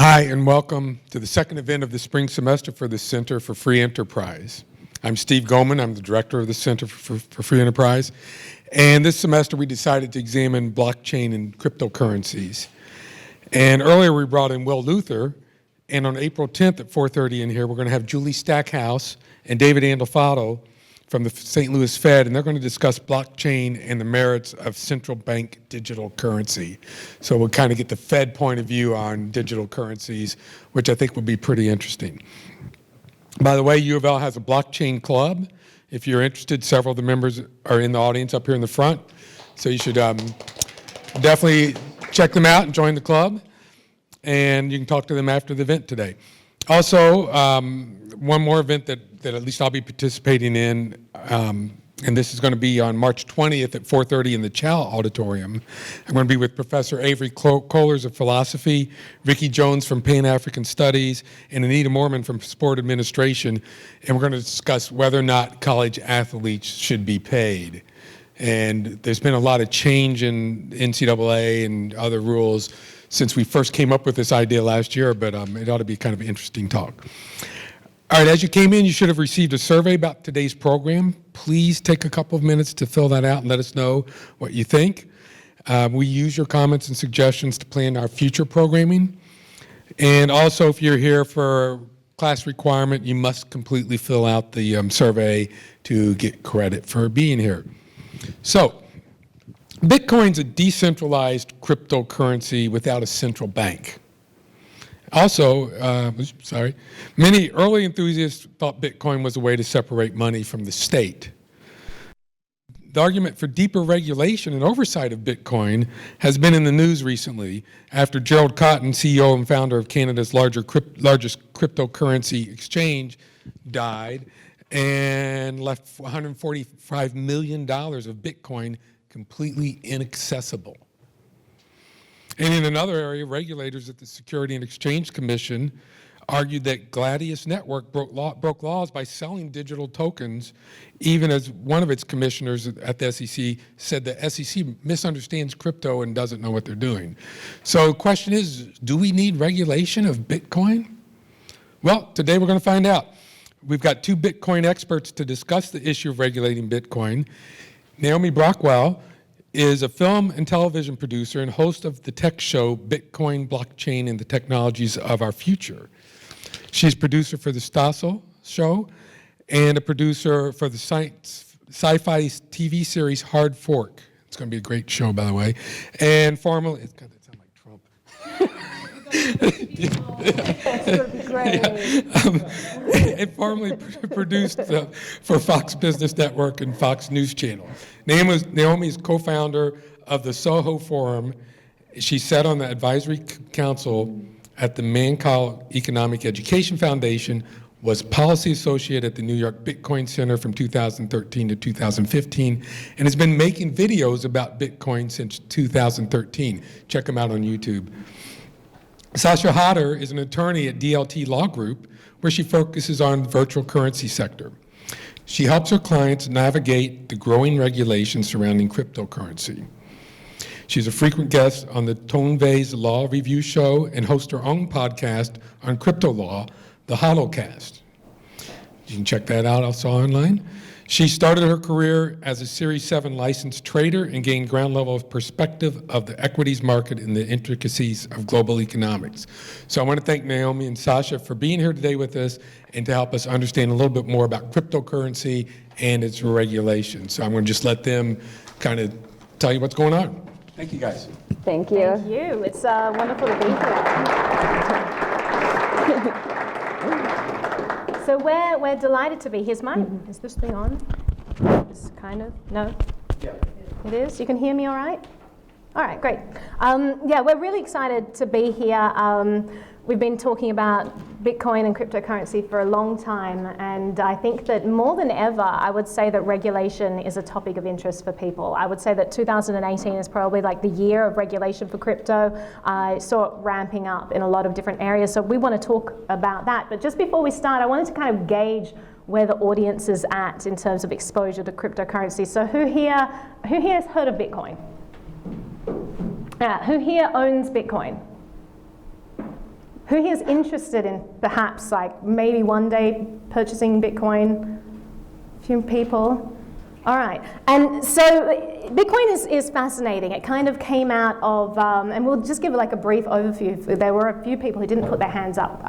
Hi, and welcome to the second event of the spring semester for the Center for Free Enterprise. I'm Steve Goldman. I'm the director of the Center for Free Enterprise. And this semester, we decided to examine blockchain and cryptocurrencies. And earlier, we brought in Will Luther. And on April 10th at 4:30 in here, we're going to have Julie Stackhouse and David Andelfato from the St. Louis Fed, and they're going to discuss blockchain and the merits of central bank digital currency. So we'll kind of get the Fed point of view on digital currencies, which I think will be pretty interesting. By the way, U of L has a blockchain club. If you're interested, several of the members are in the audience up here in the front. So you should definitely check them out and join the club. And you can talk to them after the event today. Also, one more event that at least I'll be participating in, and this is going to be on March 20th at 4:30 in the Chow Auditorium. I'm going to be with Professor Avery Kohlers of Philosophy, Vicki Jones from Pan-African Studies, and Anita Moorman from Sport Administration, and we're going to discuss whether or not college athletes should be paid. And there's been a lot of change in NCAA and other rules since we first came up with this idea last year, but it ought to be kind of an interesting talk. All right, as you came in, you should have received a survey about today's program. Please take a couple of minutes to fill that out and let us know what you think. We use your comments and suggestions to plan our future programming. And also, if you're here for class requirement, you must completely fill out the survey to get credit for being here. So, Bitcoin's a decentralized cryptocurrency without a central bank. Also, many early enthusiasts thought Bitcoin was a way to separate money from the state. The argument for deeper regulation and oversight of Bitcoin has been in the news recently after Gerald Cotton, CEO and founder of Canada's largest cryptocurrency exchange, died and left $145 million of Bitcoin completely inaccessible. And in another area, regulators at the Security and Exchange Commission argued that Gladius Network broke laws by selling digital tokens, even as one of its commissioners at the SEC said the SEC misunderstands crypto and doesn't know what they're doing. So the question is, do we need regulation of Bitcoin? Well, today we're going to find out. We've got two Bitcoin experts to discuss the issue of regulating Bitcoin. Naomi Brockwell is a film and television producer and host of the tech show Bitcoin, Blockchain, and the Technologies of Our Future. She's producer for the Stossel Show and a producer for the sci-fi TV series Hard Fork. It's going to be a great show, by the way. And formerly, it's going to sound like Trump. It formerly produced for Fox Business Network and Fox News Channel. Naomi is co-founder of the Soho Forum. She sat on the advisory council at the Mancow Economic Education Foundation, was policy associate at the New York Bitcoin Center from 2013 to 2015, and has been making videos about Bitcoin since 2013. Check them out on YouTube. Sasha Hodder is an attorney at DLT Law Group, where she focuses on the virtual currency sector. She helps her clients navigate the growing regulations surrounding cryptocurrency. She's a frequent guest on the Tonevay's Law Review Show and hosts her own podcast on crypto law, the HoloCast. You can check that out also online. She started her career as a Series 7 licensed trader and gained ground level of perspective of the equities market and the intricacies of global economics. So I want to thank Naomi and Sasha for being here today with us and to help us understand a little bit more about cryptocurrency and its regulation. So I'm going to just let them kind of tell you what's going on. Thank you, guys. Thank you. Thank you. It's wonderful to be here. So we're delighted to be here. Is this thing on? It's kind of, no? Yeah. It is? You can hear me all right? All right, great. Yeah, we're really excited to be here. We've been talking about Bitcoin and cryptocurrency for a long time, and I think that more than ever, I would say that regulation is a topic of interest for people. I would say that 2018 is probably like the year of regulation for crypto. I saw it ramping up in a lot of different areas, so we want to talk about that. But just before we start, I wanted to kind of gauge where the audience is at in terms of exposure to cryptocurrency. So who here has heard of Bitcoin? Who here owns Bitcoin? Who here is interested in perhaps like maybe one day purchasing Bitcoin? A few people. All right, and so Bitcoin is fascinating. It kind of came out of, and we'll just give like a brief overview. There were a few people who didn't put their hands up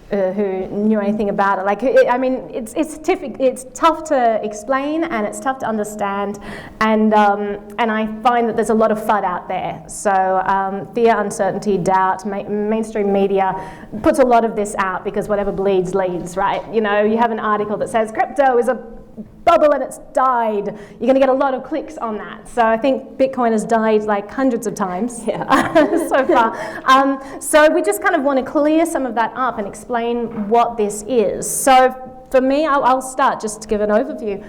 who knew anything about it. Like, I mean, it's tough to explain and it's tough to understand, and I find that there's a lot of FUD out there. So fear, uncertainty, doubt. Mainstream media puts a lot of this out because whatever bleeds leads, right? You know, you have an article that says crypto is a bubble and it's died. You're going to get a lot of clicks on that. So I think Bitcoin has died like hundreds of times so far. So we just kind of want to clear some of that up and explain what this is. So for me, I'll start just to give an overview.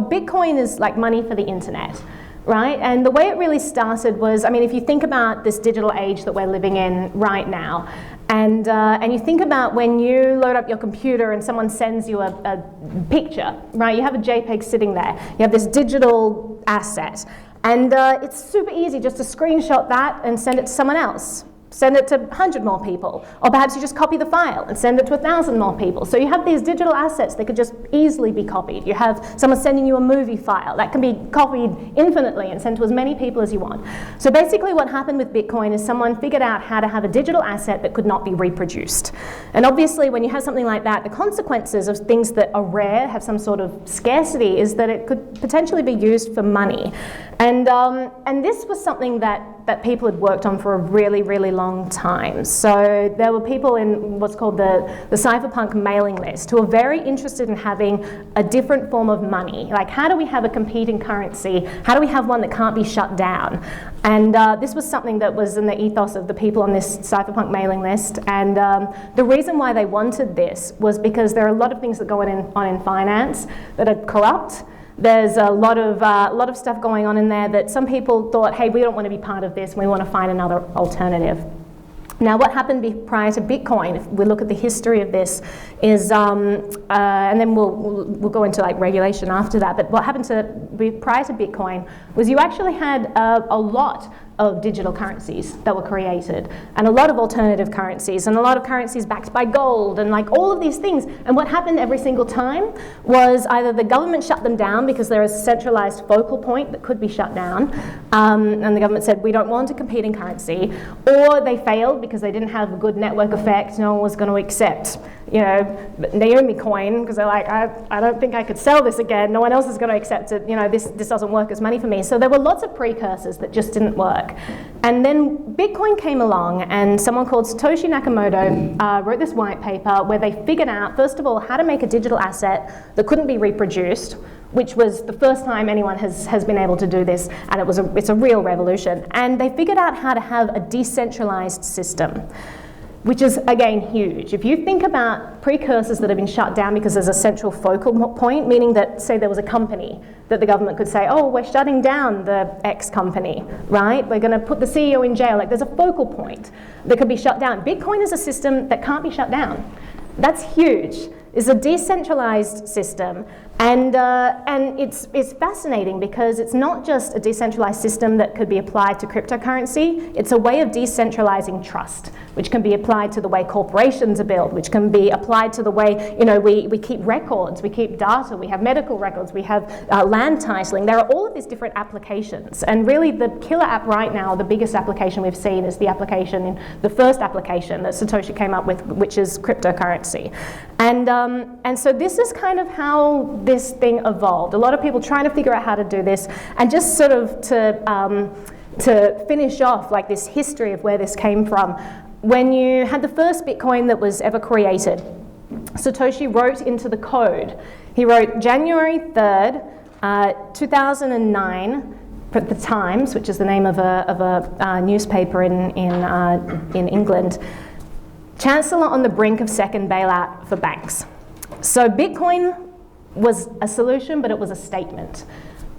Bitcoin is like money for the internet. Right? And the way it really started was, I mean, if you think about this digital age that we're living in right now, and you think about when you load up your computer and someone sends you a picture, right? You have a JPEG sitting there. You have this digital asset. And it's super easy just to screenshot that and send it to someone else. Send it to 100 more people. Or perhaps you just copy the file and send it to 1,000 more people. So you have these digital assets that could just easily be copied. You have someone sending you a movie file. That can be copied infinitely and sent to as many people as you want. So basically what happened with Bitcoin is someone figured out how to have a digital asset that could not be reproduced. And obviously when you have something like that, the consequences of things that are rare, have some sort of scarcity, is that it could potentially be used for money. And this was something that people had worked on for a really, really long time. So there were people in what's called the cypherpunk mailing list who are very interested in having a different form of money. Like, how do we have a competing currency? How do we have one that can't be shut down? And this was something that was in the ethos of the people on this cypherpunk mailing list. And the reason why they wanted this was because there are a lot of things that go on in finance that are corrupt. There's a lot of stuff going on in there that some people thought, hey, we don't want to be part of this, we want to find another alternative. Now, what happened prior to Bitcoin, if we look at the history of this, is, and then we'll go into like regulation after that, but what happened prior to Bitcoin was you actually had a lot of digital currencies that were created, and a lot of alternative currencies, and a lot of currencies backed by gold, and like all of these things. And what happened every single time was either the government shut them down because there is a centralized focal point that could be shut down, and the government said, we don't want a competing currency, or they failed because they didn't have a good network effect. No one was going to accept, you know, Naomi coin, because they're like, I don't think I could sell this again. No one else is going to accept it. You know, this doesn't work as money for me. So there were lots of precursors that just didn't work. And then Bitcoin came along, and someone called Satoshi Nakamoto wrote this white paper where they figured out, first of all, how to make a digital asset that couldn't be reproduced, which was the first time anyone has been able to do this, and it's a real revolution. And they figured out how to have a decentralized system, which is, again, huge. If you think about precursors that have been shut down because there's a central focal point, meaning that, say, there was a company that the government could say, oh, we're shutting down the X company, right? We're going to put the CEO in jail. Like, there's a focal point that could be shut down. Bitcoin is a system that can't be shut down. That's huge. It's a decentralized system, and it's fascinating because it's not just a decentralized system that could be applied to cryptocurrency. It's a way of decentralizing trust, which can be applied to the way corporations are built, which can be applied to the way, you know, we keep records, we keep data, we have medical records, we have land titling. There are all of these different applications, and really the killer app right now, the biggest application we've seen, is the first application that Satoshi came up with, which is cryptocurrency. And so this is kind of how this thing evolved. A lot of people trying to figure out how to do this, and just sort of to finish off like this history of where this came from. When you had the first Bitcoin that was ever created, Satoshi wrote into the code. He wrote January 3rd, 2009, at the Times, which is the name of a newspaper in England. Chancellor on the brink of second bailout for banks. So Bitcoin was a solution, but it was a statement.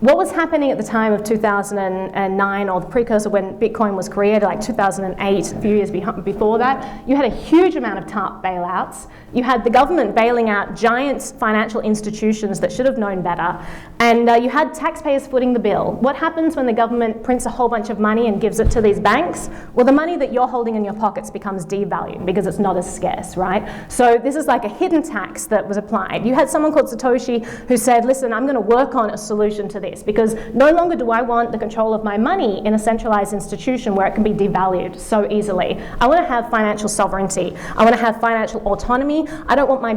What was happening at the time of 2009, or the precursor when Bitcoin was created, like 2008, a few years before that, you had a huge amount of TARP bailouts. You had the government bailing out giant financial institutions that should have known better, and you had taxpayers footing the bill. What happens when the government prints a whole bunch of money and gives it to these banks? Well, the money that you're holding in your pockets becomes devalued because it's not as scarce, right? So this is like a hidden tax that was applied. You had someone called Satoshi who said, listen, I'm going to work on a solution to this, because no longer do I want the control of my money in a centralized institution where it can be devalued so easily. I want to have financial sovereignty. I want to have financial autonomy. I don't want my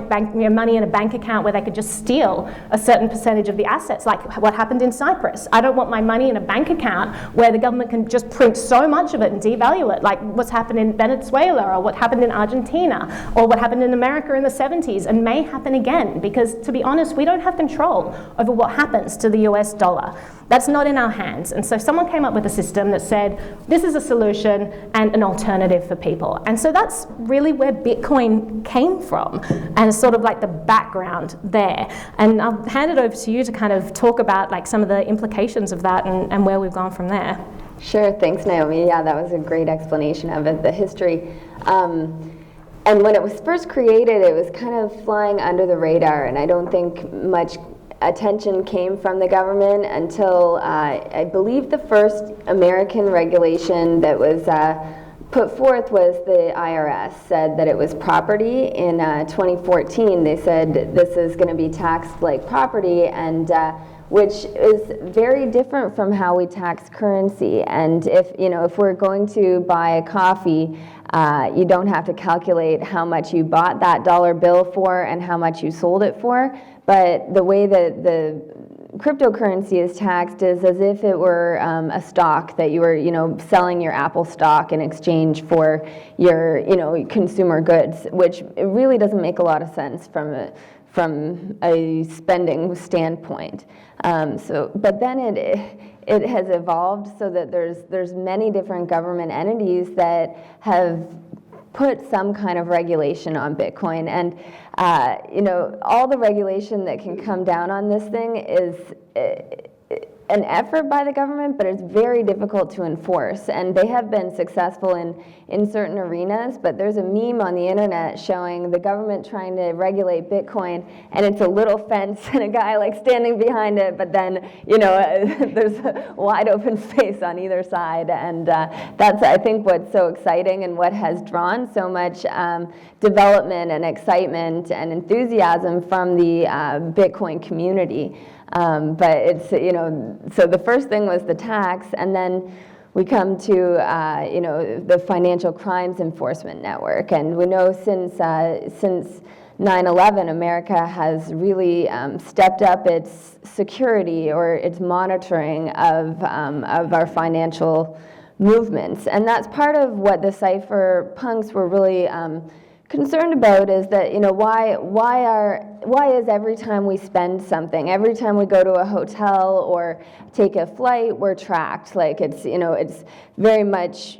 money in a bank account where they could just steal a certain percentage of the assets, like what happened in Cyprus. I don't want my money in a bank account where the government can just print so much of it and devalue it, like what's happened in Venezuela, or what happened in Argentina, or what happened in America in the 70s, and may happen again, because to be honest, we don't have control over what happens to the US dollar. That's not in our hands. And so someone came up with a system that said, this is a solution and an alternative for people. And so that's really where Bitcoin came from, and sort of like the background there. And I'll hand it over to you to kind of talk about like some of the implications of that and where we've gone from there. Sure, thanks, Naomi. Yeah, that was a great explanation of it, the history. And when it was first created, it was kind of flying under the radar, and I don't think much attention came from the government until I believe the first American regulation that was put forth was the IRS said that it was property. In 2014, they said this is going to be taxed like property, and which is very different from how we tax currency. And if we're going to buy a coffee, you don't have to calculate how much you bought that dollar bill for and how much you sold it for. But the way that the cryptocurrency is taxed is as if it were a stock that you were, selling your Apple stock in exchange for your, consumer goods, which it really doesn't make a lot of sense from a spending standpoint. But then it has evolved so that there's many different government entities that have put some kind of regulation on Bitcoin, and all the regulation that can come down on this thing is an effort by the government, but it's very difficult to enforce. And they have been successful in certain arenas, but there's a meme on the internet showing the government trying to regulate Bitcoin, and it's a little fence and a guy like standing behind it, but then there's a wide open space on either side. And that's, I think, what's so exciting and what has drawn so much development and excitement and enthusiasm from the Bitcoin community. But it's, so the first thing was the tax, and then we come to, the Financial Crimes Enforcement Network. And we know since 9/11, America has really stepped up its security or its monitoring of our financial movements. And that's part of what the cypherpunks were really concerned about, is that why is every time we spend something, every time we go to a hotel or take a flight, we're tracked? Like it's very much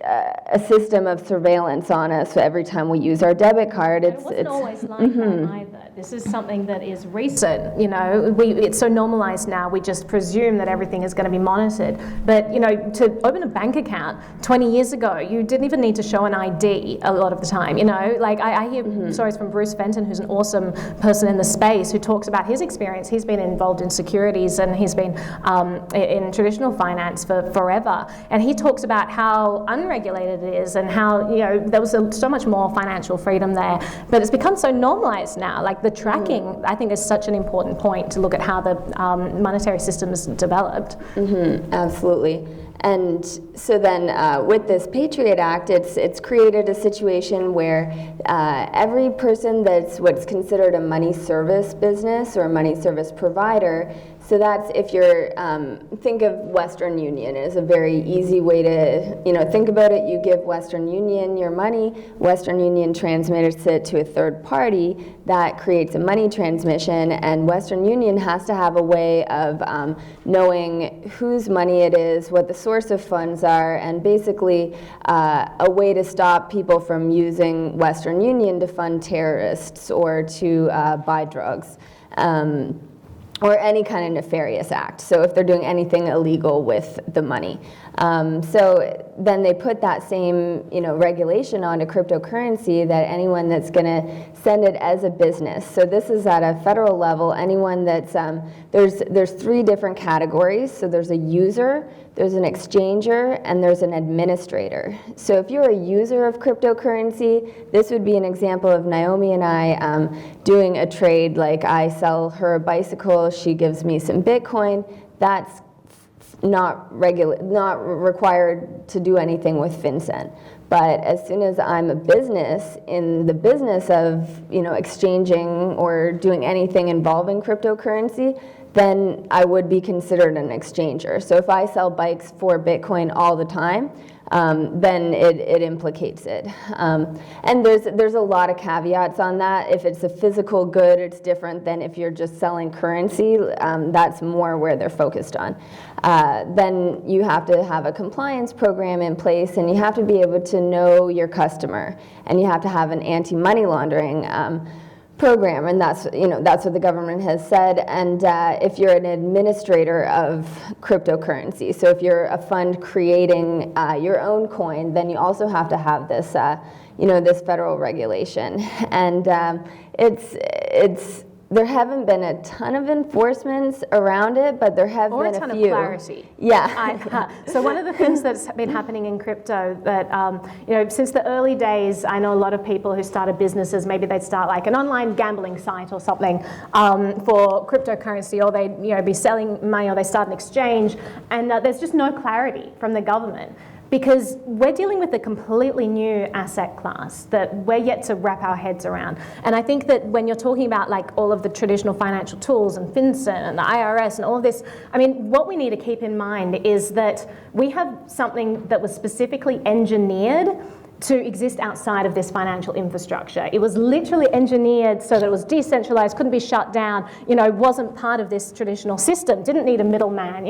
a system of surveillance on us every time we use our debit card. It wasn't always like that either. This is something that is recent. It's so normalized now. We just presume that everything is going to be monitored. But to open a bank account 20 years ago, you didn't even need to show an ID a lot of the time. Like I hear stories from Bruce Fenton, who's an awesome person in the space, who talks about his experience. He's been involved in securities, and he's been in traditional finance for forever. And he talks about how unregulated it is, and how there was so much more financial freedom there. But it's become so normalized now. Like the tracking, I think, is such an important point to look at how the monetary system is developed. Absolutely. And so then with this Patriot Act, it's created a situation where every person that's what's considered a money service business or a money service provider, so that's if you're, think of Western Union as a very easy way to, think about it. You give Western Union your money, Western Union transmits it to a third party, that creates a money transmission, and Western Union has to have a way of knowing whose money it is, what the source of funds are, and basically a way to stop people from using Western Union to fund terrorists or to buy drugs. or any kind of nefarious act. So if they're doing anything illegal with the money. So then they put that same, regulation onto cryptocurrency, that anyone that's going to send it as a business. So this is at a federal level. Anyone that's there's 3 different categories. So there's a user, there's an exchanger, and there's an administrator. So if you're a user of cryptocurrency, this would be an example of Naomi and I doing a trade. Like, I sell her a bicycle, she gives me some Bitcoin. That's not required to do anything with FinCEN. But as soon as I'm a business in the business of exchanging or doing anything involving cryptocurrency, then I would be considered an exchanger. So if I sell bikes for Bitcoin all the time, then it implicates it. And there's a lot of caveats on that. If it's a physical good, it's different than if you're just selling currency. That's more where they're focused on. Then you have to have a compliance program in place, and you have to be able to know your customer, and you have to have an anti-money laundering program, and that's what the government has said. And if you're an administrator of cryptocurrency, so if you're a fund creating your own coin, then you also have to have this this federal regulation. And there haven't been a ton of enforcements around it, but there have been a few. Or a ton of clarity. Yeah. So one of the things that's been happening in crypto that, since the early days, I know a lot of people who started businesses, maybe they'd start like an online gambling site or something for cryptocurrency, or they'd be selling money, or they start an exchange, and there's just no clarity from the government. Because we're dealing with a completely new asset class that we're yet to wrap our heads around. And I think that when you're talking about like all of the traditional financial tools and FinCEN and the IRS and all of this, what we need to keep in mind is that we have something that was specifically engineered to exist outside of this financial infrastructure. It was literally engineered so that it was decentralized, couldn't be shut down, wasn't part of this traditional system, didn't need a middleman,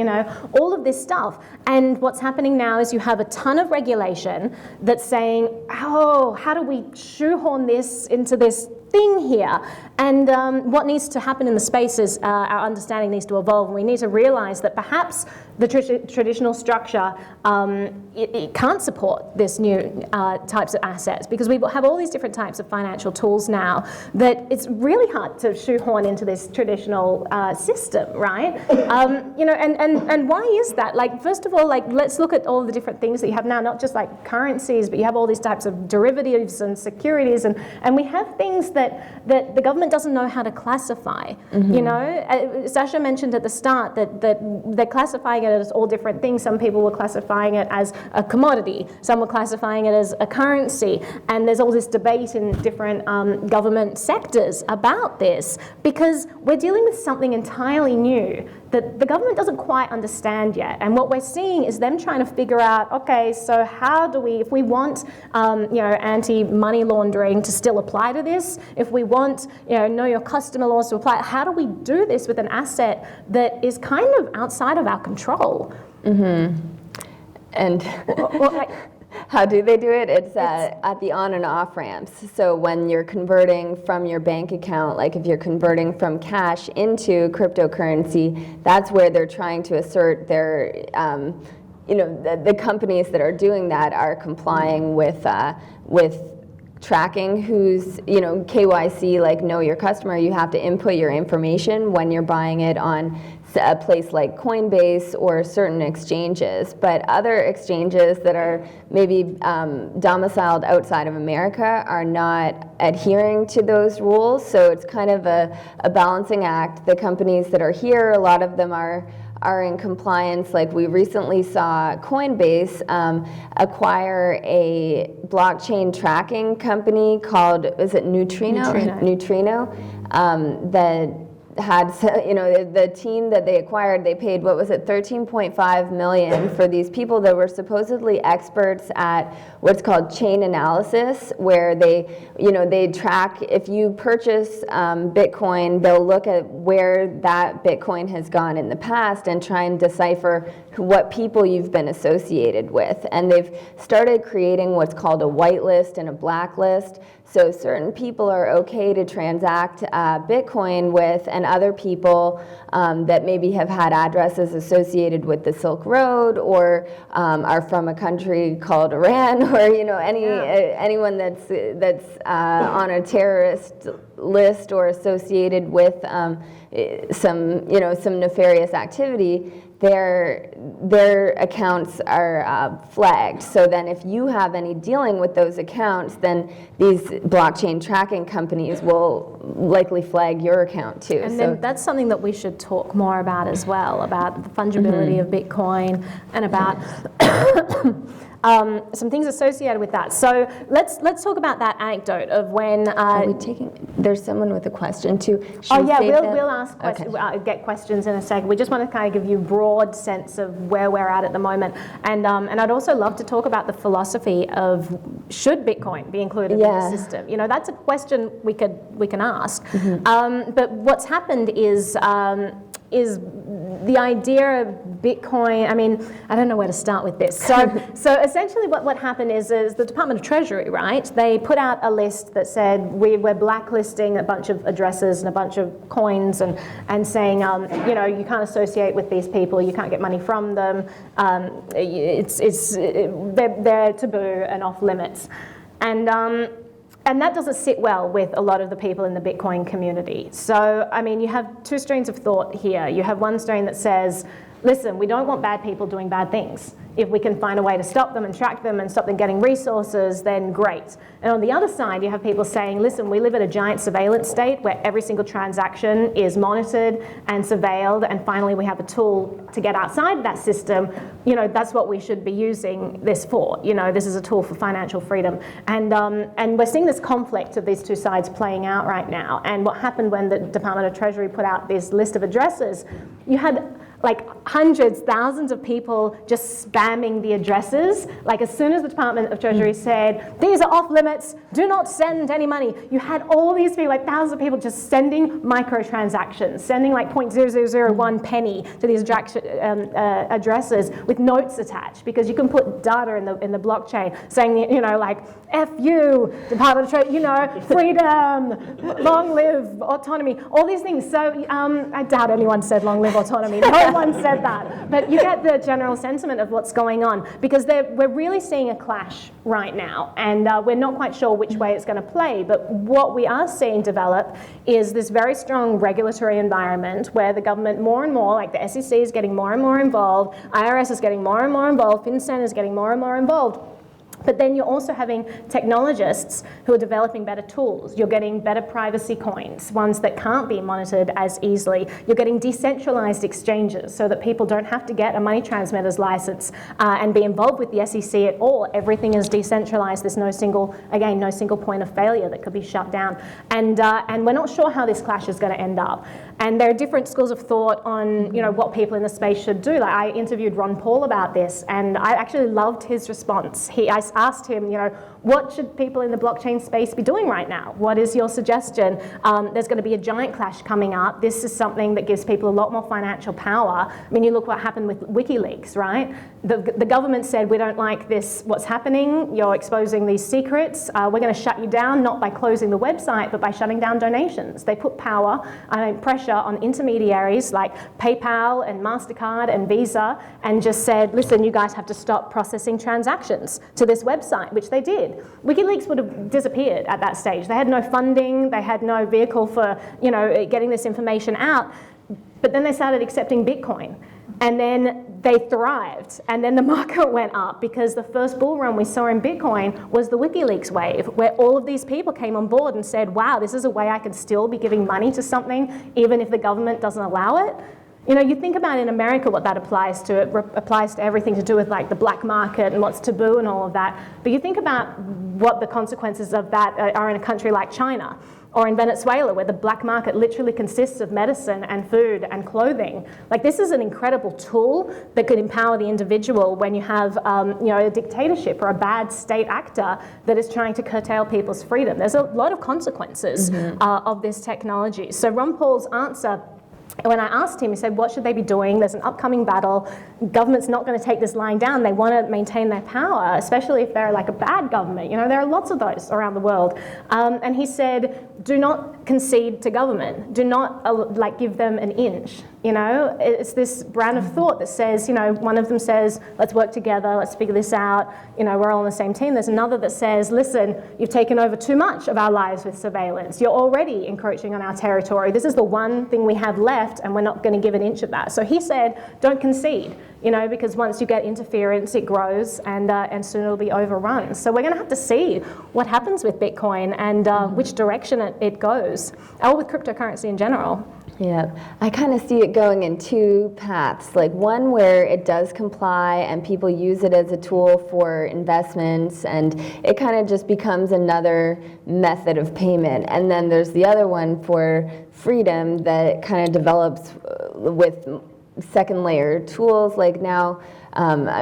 all of this stuff. And what's happening now is you have a ton of regulation that's saying, oh, how do we shoehorn this into this thing here? And what needs to happen in the space is our understanding needs to evolve, and we need to realize that perhaps the traditional structure, it can't support this new types of assets, because we have all these different types of financial tools now that it's really hard to shoehorn into this traditional system, right? And why is that? Like, first of all, let's look at all the different things that you have now, not just like currencies, but you have all these types of derivatives and securities, and we have things that the government doesn't know how to classify. Sasha mentioned at the start that they're classifying it as all different things. Some people were classifying it as a commodity, some were classifying it as a currency, and there's all this debate in different government sectors about this, because we're dealing with something entirely new that the government doesn't quite understand yet. And what we're seeing is them trying to figure out, okay, so how do we, if we want anti-money laundering to still apply to this, if we want know your customer laws to apply, how do we do this with an asset that is kind of outside of our control? And how do they do it? It's at the on and off ramps. So when you're converting from your bank account, like if you're converting from cash into cryptocurrency, that's where they're trying to assert their, the companies that are doing that are complying with tracking who's, KYC, like know your customer. You have to input your information when you're buying it on a place like Coinbase or certain exchanges. But other exchanges that are maybe domiciled outside of America are not adhering to those rules. So it's kind of a balancing act. The companies that are here, a lot of them are in compliance. Like we recently saw Coinbase acquire a blockchain tracking company called, is it Neutrino? Neutrino. That had, the team that they acquired, they paid, what was it, $13.5 million for these people that were supposedly experts at what's called chain analysis, where they track, if you purchase Bitcoin, they'll look at where that Bitcoin has gone in the past and try and decipher what people you've been associated with. And they've started creating what's called a whitelist and a blacklist. So certain people are okay to transact Bitcoin with, and other people that maybe have had addresses associated with the Silk Road, or are from a country called Iran, or anyone that's on a terrorist list or associated with some nefarious activity, their accounts are flagged. So then if you have any dealing with those accounts, then these blockchain tracking companies will likely flag your account too. And then that's something that we should talk more about as well, about the fungibility of Bitcoin and about some things associated with that. So let's talk about that anecdote of when. Are we taking? There's someone with a question too. We'll ask questions. Okay. Get questions in a second. We just want to kind of give you a broad sense of where we're at the moment, and I'd also love to talk about the philosophy of should Bitcoin be included in the system. That's a question we can ask. But what's happened is the idea of Bitcoin. I mean, I don't know where to start with this. So essentially what happened is the Department of Treasury, right? They put out a list that said we're blacklisting a bunch of addresses and a bunch of coins and saying, you can't associate with these people, you can't get money from them. They're taboo and off limits. And that doesn't sit well with a lot of the people in the Bitcoin community. So, I mean, you have two strains of thought here. You have one strain that says, listen, we don't want bad people doing bad things. If we can find a way to stop them and track them and stop them getting resources, then great. And on the other side, you have people saying, listen, we live in a giant surveillance state where every single transaction is monitored and surveilled, and finally we have a tool to get outside of that system. That's what we should be using this for. This is a tool for financial freedom. And we're seeing this conflict of these two sides playing out right now. And what happened when the Department of Treasury put out this list of addresses, you had like hundreds, thousands of people just spamming the addresses. Like as soon as the Department of Treasury said, these are off limits, do not send any money, you had all these people, like thousands of people just sending microtransactions, sending like 0.0001 penny to these addresses with notes attached, because you can put data in the blockchain saying, like, F you, Department of Treasury, freedom, long live autonomy, all these things. So I doubt anyone said long live autonomy. No one said that. But you get the general sentiment of what's going on, because we're really seeing a clash right now, and we're not quite sure which way it's going to play. But what we are seeing develop is this very strong regulatory environment where the government more and more, like the SEC is getting more and more involved, IRS is getting more and more involved, FinCEN is getting more and more involved. But then you're also having technologists who are developing better tools. You're getting better privacy coins, ones that can't be monitored as easily. You're getting decentralized exchanges so that people don't have to get a money transmitter's license and be involved with the SEC at all. Everything is decentralized. There's no single point of failure that could be shut down. And we're not sure how this clash is going to end up. And there are different schools of thought on what people in the space should do. Like I interviewed Ron Paul about this, and I actually loved his response. I asked him, what should people in the blockchain space be doing right now? What is your suggestion? There's going to be a giant clash coming up. This is something that gives people a lot more financial power. I mean, you look what happened with WikiLeaks, right? The government said, we don't like this, what's happening. You're exposing these secrets. We're going to shut you down, not by closing the website, but by shutting down donations. They put pressure on intermediaries like PayPal and MasterCard and Visa, and just said, listen, you guys have to stop processing transactions to this website, which they did. WikiLeaks would have disappeared at that stage. They had no funding, they had no vehicle for getting this information out. But then they started accepting Bitcoin, and then they thrived, and then the market went up, because the first bull run we saw in Bitcoin was the WikiLeaks wave, where all of these people came on board and said, wow, this is a way I can still be giving money to something even if the government doesn't allow it. You think about in America what that applies to. It applies to everything to do with like the black market and what's taboo and all of that. But you think about what the consequences of that are in a country like China or in Venezuela, where the black market literally consists of medicine and food and clothing. Like, this is an incredible tool that could empower the individual when you have a dictatorship or a bad state actor that is trying to curtail people's freedom. There's a lot of consequences of this technology. So Ron Paul's answer And when I asked him, he said, what should they be doing? There's an upcoming battle. Government's not going to take this lying down. They want to maintain their power, especially if they're like a bad government. You know, there are lots of those around the world. And he said, do not concede to government. Do not like give them an inch. You know, it's this brand of thought that says, you know, one of them says, let's work together, let's figure this out. You know, we're all on the same team. There's another that says, listen, you've taken over too much of our lives with surveillance. You're already encroaching on our territory. This is the one thing we have left, and we're not going to give an inch of that. So he said, don't concede, you know, because once you get interference, it grows, and soon it'll be overrun. So we're going to have to see what happens with Bitcoin and which direction it goes, or with cryptocurrency in general. Yeah, I kind of see it going in two paths. Like one where it does comply and people use it as a tool for investments, and it kind of just becomes another method of payment. And then there's the other one for freedom that kind of develops with second layer tools. Like now,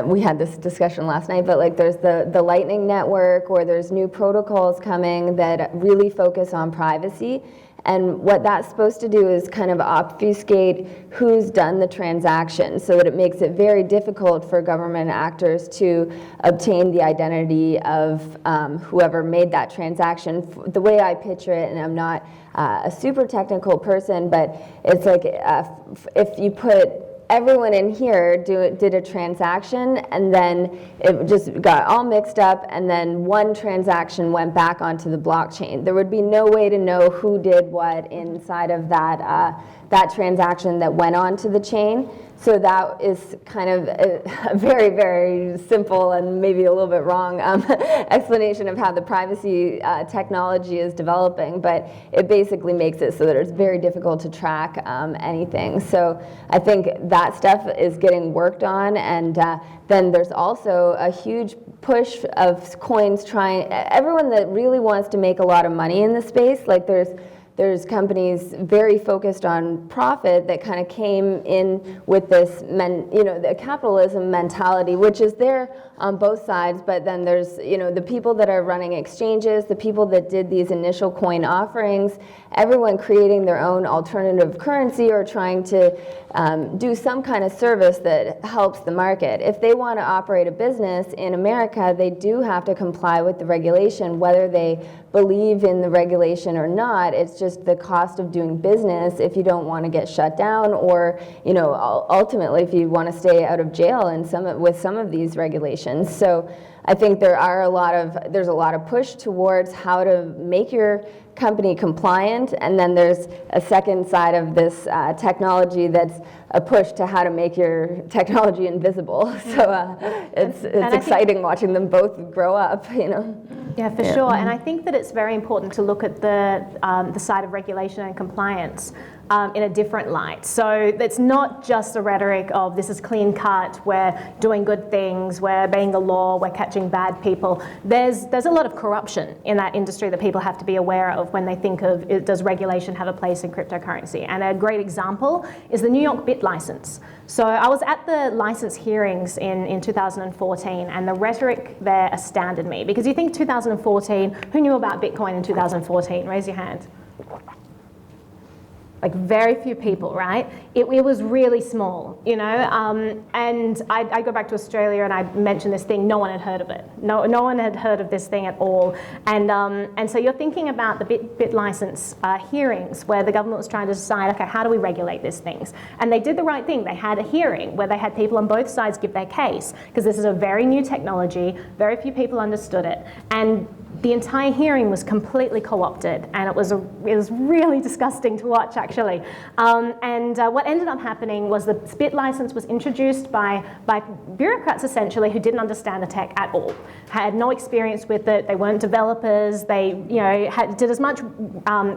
we had this discussion last night, but like there's the Lightning Network, or there's new protocols coming that really focus on privacy. And what that's supposed to do is kind of obfuscate who's done the transaction, so that it makes it very difficult for government actors to obtain the identity of whoever made that transaction. The way I picture it, and I'm not a super technical person, but it's like if you put everyone in here did a transaction, and then it just got all mixed up, and then one transaction went back onto the blockchain. There would be no way to know who did what inside of that transaction that went onto the chain. So that is kind of a very, very simple and maybe a little bit wrong explanation of how the privacy technology is developing, but it basically makes it so that it's very difficult to track anything. So I think that stuff is getting worked on, and then there's also a huge push of coins everyone that really wants to make a lot of money in the space, like there's companies very focused on profit that kind of came in with this, the capitalism mentality, which is there on both sides. But then there's, the people that are running exchanges, the people that did these initial coin offerings, everyone creating their own alternative currency or trying to do some kind of service that helps the market. If they want to operate a business in America, they do have to comply with the regulation, whether they believe in the regulation or not. It's just the cost of doing business if you don't want to get shut down, or ultimately if you want to stay out of jail with some of these regulations. So I think there's a lot of push towards how to make your company compliant, and then there's a second side of this technology that's a push to how to make your technology invisible. So it's exciting watching them both grow up, Yeah, for sure. And I think that it's very important to look at the side of regulation and compliance in a different light. So it's not just a rhetoric of this is clean cut, we're doing good things, we're obeying the law, we're catching bad people. There's a lot of corruption in that industry that people have to be aware of when they think of, does regulation have a place in cryptocurrency? And a great example is the New York Bit license. So I was at the license hearings in 2014, and the rhetoric there astounded me, because you think 2014, who knew about Bitcoin in 2014? Raise your hand. Like very few people, right? It was really small, and I go back to Australia and I mentioned this thing, no one had heard of it. No one had heard of this thing at all. And so you're thinking about the bit license hearings where the government was trying to decide, okay, how do we regulate these things? And they did the right thing. They had a hearing where they had people on both sides give their case, because this is a very new technology, very few people understood it. And the entire hearing was completely co-opted, and it was really disgusting to watch, actually. What ended up happening was the bit license was introduced by bureaucrats, essentially, who didn't understand the tech at all, had no experience with it. They weren't developers. They did as much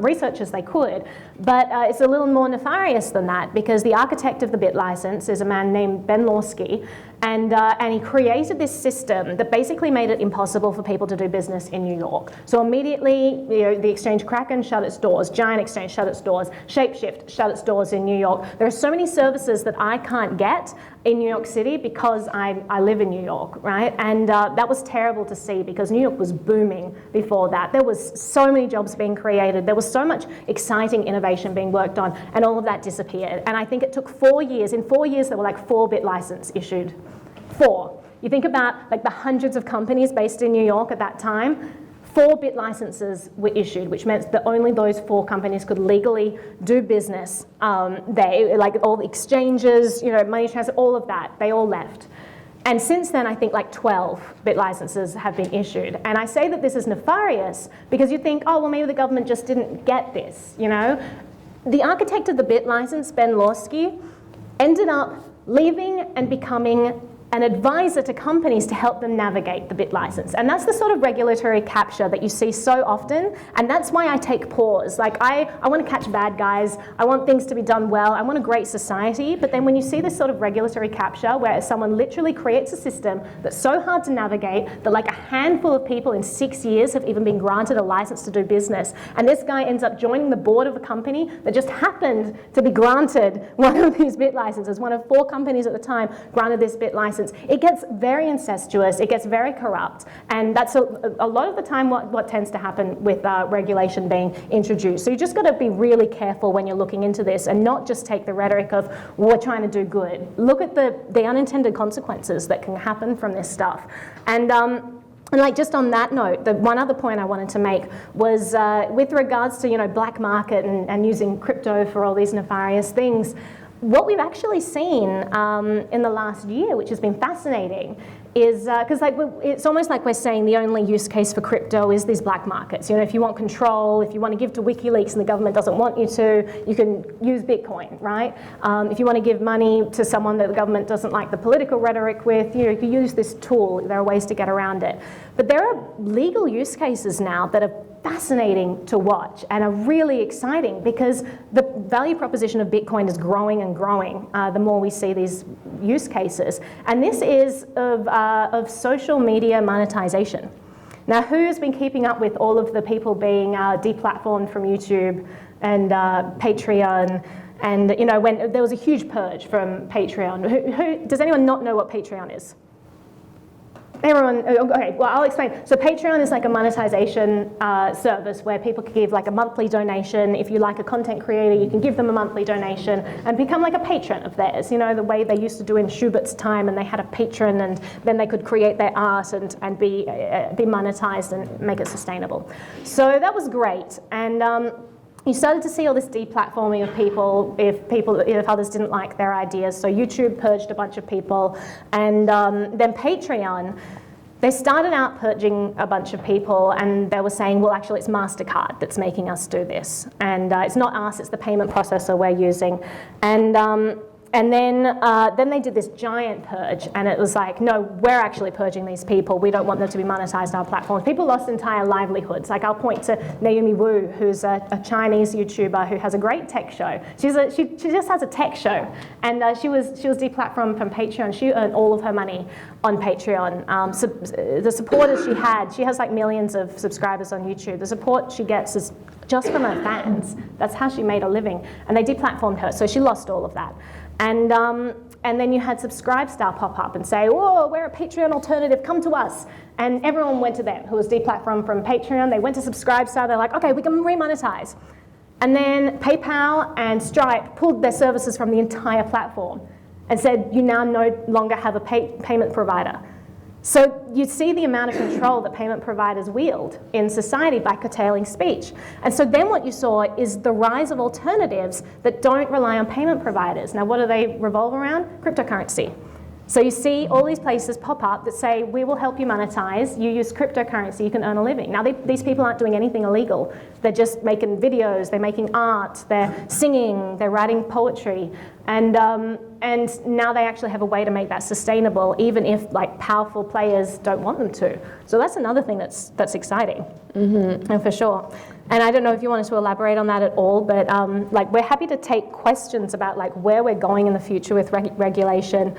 research as they could. But it's a little more nefarious than that, because the architect of the bit license is a man named Ben Lawsky, and he created this system that basically made it impossible for people to do business in New New York. So immediately, the exchange Kraken shut its doors, Giant Exchange shut its doors, Shapeshift shut its doors in New York. There are so many services that I can't get in New York City because I live in New York, right? And that was terrible to see because New York was booming before that. There was so many jobs being created. There was so much exciting innovation being worked on, and all of that disappeared. And I think it took 4 years. In 4 years, there were like 4-bit license issued. 4. You think about like the hundreds of companies based in New York at that time, 4-bit licenses were issued, which meant that only those 4 companies could legally do business. They, like all the exchanges, money transfer, all of that, they all left. And since then, I think like 12-bit licenses have been issued. And I say that this is nefarious because you think, oh, well, maybe the government just didn't get this, The architect of the bit license, Ben Lawsky, ended up leaving and becoming an advisor to companies to help them navigate the bit license. And that's the sort of regulatory capture that you see so often, and that's why I take pause. Like, I want to catch bad guys, I want things to be done well, I want a great society, but then when you see this sort of regulatory capture where someone literally creates a system that's so hard to navigate that like a handful of people in 6 years have even been granted a license to do business, and this guy ends up joining the board of a company that just happened to be granted one of these bit licenses, one of 4 companies at the time granted this bit license. It gets very incestuous, it gets very corrupt, and that's a lot of the time what tends to happen with regulation being introduced. So you just got to be really careful when you're looking into this and not just take the rhetoric of, we're trying to do good. Look at the unintended consequences that can happen from this stuff. And like just on that note, the one other point I wanted to make was with regards to black market and using crypto for all these nefarious things. What we've actually seen in the last year, which has been fascinating, is because it's almost like we're saying the only use case for crypto is these black markets. If you want control, if you want to give to WikiLeaks and the government doesn't want you to, you can use Bitcoin, right? If you want to give money to someone that the government doesn't like the political rhetoric with, you can use this tool. There are ways to get around it. But there are legal use cases now that are fascinating to watch and are really exciting because the value proposition of Bitcoin is growing and growing the more we see these use cases. And this is of social media monetization. Now, who's been keeping up with all of the people being deplatformed from YouTube and Patreon? And when there was a huge purge from Patreon. Who does anyone not know what Patreon is? Everyone, okay, well, I'll explain. So Patreon is like a monetization service where people can give like a monthly donation. If you like a content creator, you can give them a monthly donation and become like a patron of theirs. The way they used to do in Schubert's time, and they had a patron, and then they could create their art and be monetized and make it sustainable. So that was great. And you started to see all this deplatforming of people if others didn't like their ideas. So YouTube purged a bunch of people, and then Patreon, they started out purging a bunch of people, and they were saying, well, actually, it's MasterCard that's making us do this, and it's not us; it's the payment processor we're using, and then they did this giant purge, and it was like, no, we're actually purging these people. We don't want them to be monetized on our platforms. People lost entire livelihoods. Like, I'll point to Naomi Wu, who's a Chinese YouTuber who has a great tech show. She just has a tech show, and she was deplatformed from Patreon. She earned all of her money on Patreon. So the supporters she has like millions of subscribers on YouTube. The support she gets is just from her fans. That's how she made a living, and they deplatformed her, so she lost all of that. And then you had Subscribestar pop up and say, whoa, we're a Patreon alternative, come to us. And everyone went to them who was deplatformed from Patreon. They went to Subscribestar, they're like, okay, we can remonetize. And then PayPal and Stripe pulled their services from the entire platform and said, you now no longer have a payment provider. So you see the amount of control that payment providers wield in society by curtailing speech. And so then what you saw is the rise of alternatives that don't rely on payment providers. Now, what do they revolve around? Cryptocurrency. So you see all these places pop up that say, we will help you monetize. You use cryptocurrency, you can earn a living. Now, these people aren't doing anything illegal. They're just making videos, they're making art, they're singing, they're writing poetry. And now they actually have a way to make that sustainable, even if like powerful players don't want them to. So that's another thing that's exciting, and for sure. And I don't know if you wanted to elaborate on that at all, but like we're happy to take questions about like where we're going in the future with regulation.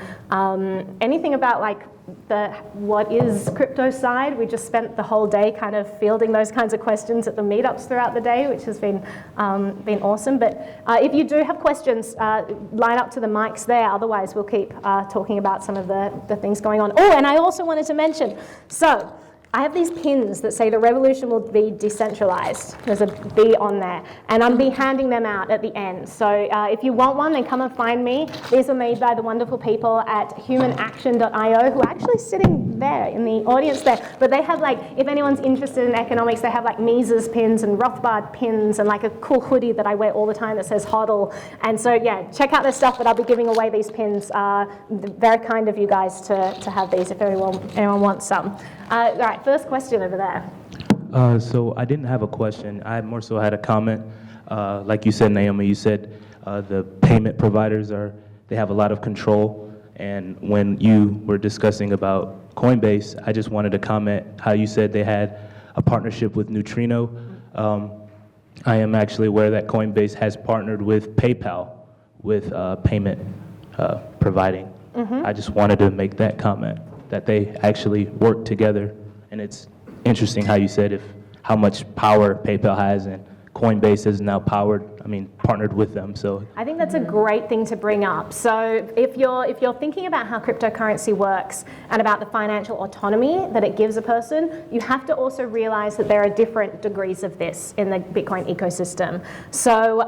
Anything about like the what is crypto side. We just spent the whole day kind of fielding those kinds of questions at the meetups throughout the day, which has been awesome. But if you do have questions, line up to the mics there. Otherwise, we'll keep talking about some of the things going on. Oh, and I also wanted to mention, so I have these pins that say the revolution will be decentralized. There's a B on there. And I'll be handing them out at the end. So if you want one, then come and find me. These are made by the wonderful people at humanaction.io, who are actually sitting there in the audience there. But they have like, if anyone's interested in economics, they have like Mises pins and Rothbard pins and like a cool hoodie that I wear all the time that says HODL. And so yeah, check out their stuff, but I'll be giving away these pins. Very kind of you guys to have these if anyone wants some. All right, first question over there. So I didn't have a question. I more so had a comment. Like you said, Naomi, you said the payment providers they have a lot of control. And when you were discussing about Coinbase, I just wanted to comment how you said they had a partnership with Neutrino. I am actually aware that Coinbase has partnered with PayPal with payment providing. I just wanted to make that comment, that they actually work together. And it's interesting how you said how much power PayPal has, and Coinbase is now partnered with them. So I think that's a great thing to bring up. So if you're thinking about how cryptocurrency works and about the financial autonomy that it gives a person, you have to also realize that there are different degrees of this in the Bitcoin ecosystem. So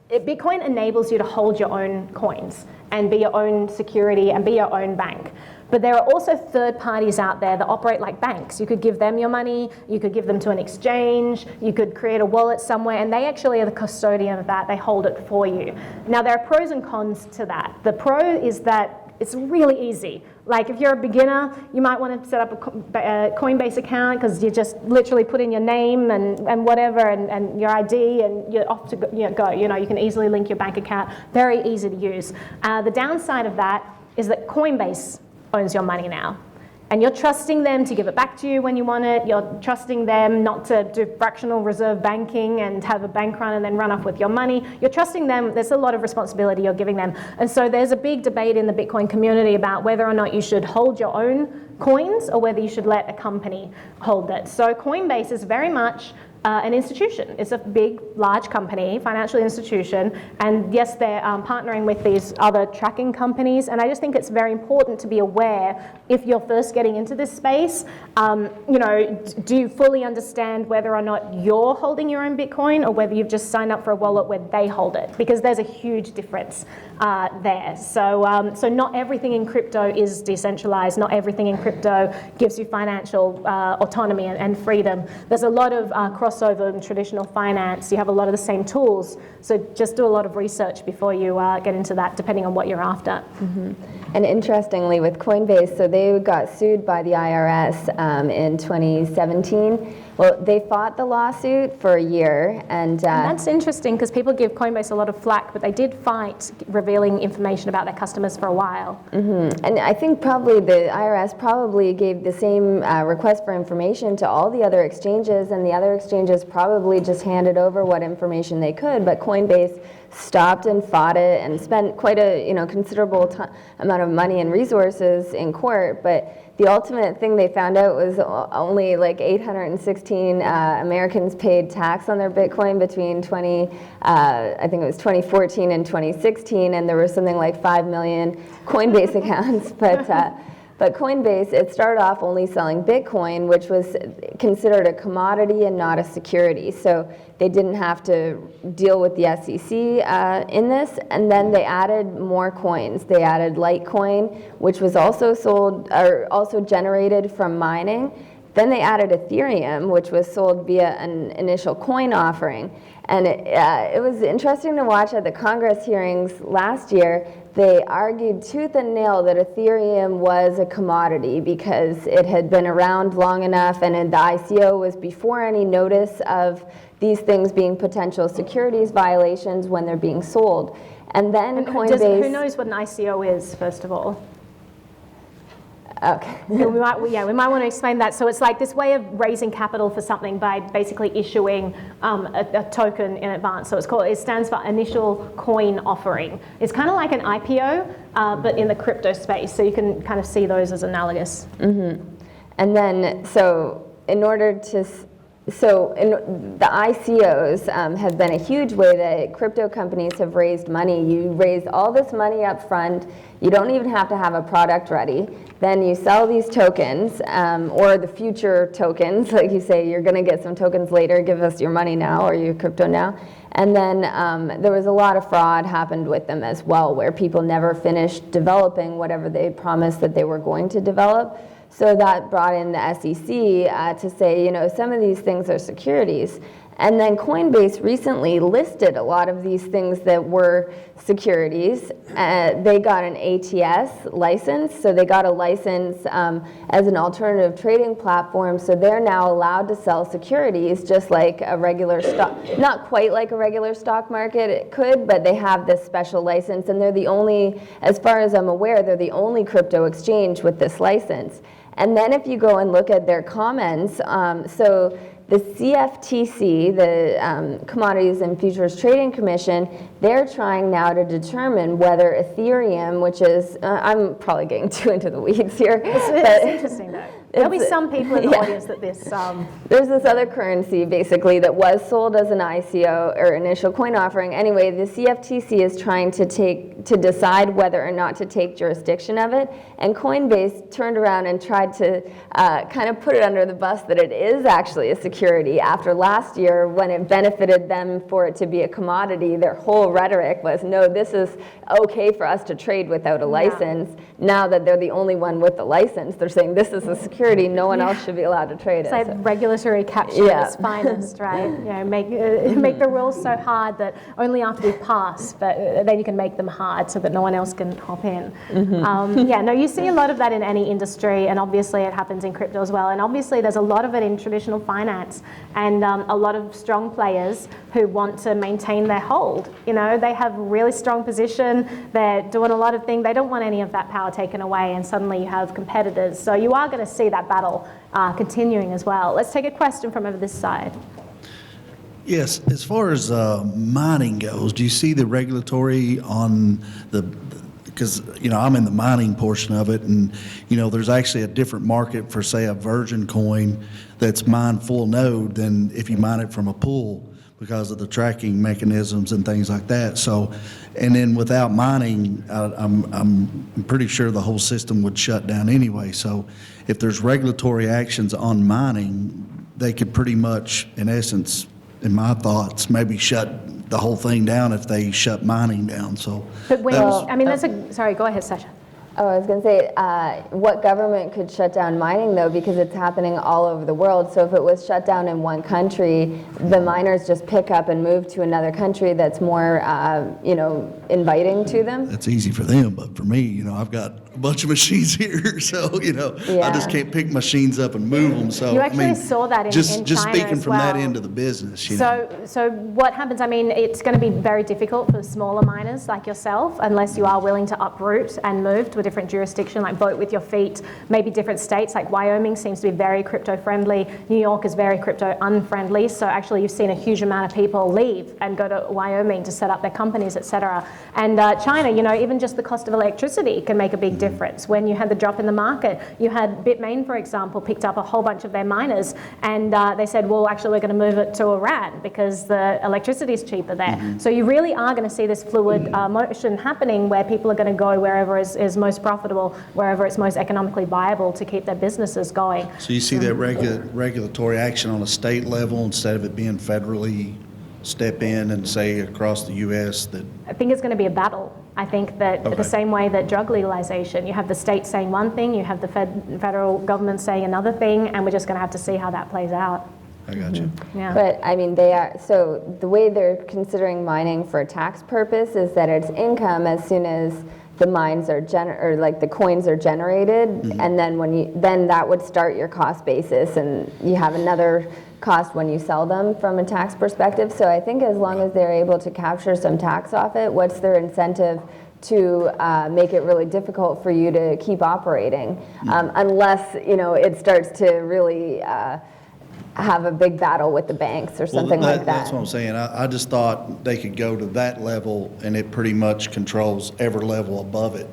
Bitcoin enables you to hold your own coins and be your own security and be your own bank. But there are also third parties out there that operate like banks. You could give them your money, you could give them to an exchange, you could create a wallet somewhere, and they actually are the custodian of that. They hold it for you. Now, there are pros and cons to that. The pro is that it's really easy. Like if you're a beginner, you might want to set up a Coinbase account because you just literally put in your name and whatever and your ID and you're off to go. You can easily link your bank account. Very easy to use. The downside of that is that Coinbase owns your money now. And you're trusting them to give it back to you when you want it. You're trusting them not to do fractional reserve banking and have a bank run and then run off with your money. You're trusting them. There's a lot of responsibility you're giving them. And so there's a big debate in the Bitcoin community about whether or not you should hold your own coins or whether you should let a company hold it. So Coinbase is very much an institution. It's a big, large company, financial institution, and yes, they're partnering with these other tracking companies, and I just think it's very important to be aware if you're first getting into this space, do you fully understand whether or not you're holding your own Bitcoin or whether you've just signed up for a wallet where they hold it, because there's a huge difference there. So not everything in crypto is decentralized, not everything in crypto gives you financial autonomy and freedom. There's a lot of crossover in traditional finance. You have a lot of the same tools, so just do a lot of research before you get into that, depending on what you're after. Mm-hmm. And interestingly, with Coinbase, so they got sued by the IRS in 2017. Well, they fought the lawsuit for a year, and that's interesting because people give Coinbase a lot of flack, but they did fight revealing information about their customers for a while. Mm-hmm. And I think probably the IRS probably gave the same request for information to all the other exchanges, and the other exchanges probably just handed over what information they could, but Coinbase stopped and fought it and spent quite a considerable amount of money and resources in court. But the ultimate thing they found out was only like 816 Americans paid tax on their Bitcoin between 2014 and 2016, and there was something like 5 million Coinbase accounts. But Coinbase, it started off only selling Bitcoin, which was considered a commodity and not a security. So they didn't have to deal with the SEC in this. And then they added more coins. They added Litecoin, which was also sold or also generated from mining. Then they added Ethereum, which was sold via an initial coin offering. And it was interesting to watch at the Congress hearings last year. They argued tooth and nail that Ethereum was a commodity because it had been around long enough, and the ICO was before any notice of these things being potential securities violations when they're being sold. And then Coinbase... Who knows what an ICO is, first of all? Okay. we might want to explain that. So it's like this way of raising capital for something by basically issuing a token in advance. So it stands for Initial Coin Offering. It's kind of like an IPO, but in the crypto space. So you can kind of see those as analogous. And then, the ICOs have been a huge way that crypto companies have raised money. You raise all this money up front. You don't even have to have a product ready. Then you sell these tokens, or the future tokens, like you say, you're going to get some tokens later, give us your money now or your crypto now. And then there was a lot of fraud happened with them as well, where people never finished developing whatever they promised that they were going to develop. So that brought in the SEC to say, some of these things are securities. And then Coinbase recently listed a lot of these things that were securities. They got an ATS license, so they got a license as an alternative trading platform, so they're now allowed to sell securities just like a regular stock, not quite like a regular stock market, it could, but they have this special license, and they're the only, as far as I'm aware, they're the only crypto exchange with this license. And then if you go and look at their comments, so the CFTC, the Commodities and Futures Trading Commission, they're trying now to determine whether Ethereum, which is, I'm probably getting too into the weeds here. It's interesting though. There'll be some people in the audience that this... There's this other currency, basically, that was sold as an ICO, or initial coin offering. Anyway, the CFTC is trying to decide whether or not to take jurisdiction of it, and Coinbase turned around and tried to kind of put it under the bus that it is actually a security. After last year, when it benefited them for it to be a commodity, their whole rhetoric was, no, this is okay for us to trade without a license. Now that they're the only one with the license, they're saying this is a security. No one else should be allowed to trade it. It's like regulatory capture at its finest, right? Make the rules so hard that only after we pass, but then you can make them hard so that no one else can hop in. You see a lot of that in any industry, and obviously it happens in crypto as well. And obviously there's a lot of it in traditional finance, and a lot of strong players who want to maintain their hold. They have really strong position. They're doing a lot of things. They don't want any of that power taken away, and suddenly you have competitors. So you are going to see that battle continuing as well. Let's take a question from over this side. Yes, as far as mining goes, do you see the regulatory on because I'm in the mining portion of it, and there's actually a different market for, say, a virgin coin that's mined full node than if you mine it from a pool, because of the tracking mechanisms and things like that. So, and then without mining, I'm pretty sure the whole system would shut down anyway. So if there's regulatory actions on mining, they could pretty much, in essence, in my thoughts, maybe shut the whole thing down if they shut mining down. So, but when, sorry, go ahead, Sasha. Oh, I was going to say, what government could shut down mining, though, because it's happening all over the world. So if it was shut down in one country, the miners just pick up and move to another country that's more, inviting to them. That's easy for them, but for me, I've got a bunch of machines here, so, I just can't pick machines up and move them. So you actually saw that in just China speaking as from well. that end of the business. So what happens? It's going to be very difficult for smaller miners like yourself, unless you are willing to uproot and move to a different jurisdiction, like vote with your feet. Maybe different states, like Wyoming seems to be very crypto friendly. New York is very crypto unfriendly. So actually, you've seen a huge amount of people leave and go to Wyoming to set up their companies, etc. And China, even just the cost of electricity can make a big difference. When you had the drop in the market, you had Bitmain, for example, picked up a whole bunch of their miners, and they said, well, actually, we're going to move it to Iran because the electricity is cheaper there. So you really are going to see this fluid motion happening, where people are going to go wherever is most profitable, wherever it's most economically viable to keep their businesses going. So you see that regulatory action on a state level instead of it being federally step in and say across the U.S. that... I think it's going to be a battle. I think that the same way that drug legalization, you have the state saying one thing, you have the federal government saying another thing, and we're just going to have to see how that plays out. I got you. Yeah. But they are, so the way they're considering mining for tax purpose is that it's income as soon as the mines are the coins are generated, and then that would start your cost basis, and you have another cost when you sell them from a tax perspective. So I think as long as they're able to capture some tax off it, what's their incentive to make it really difficult for you to keep operating, unless it starts to really have a big battle with the banks or something like that. That's what I'm saying. I just thought they could go to that level and it pretty much controls every level above it.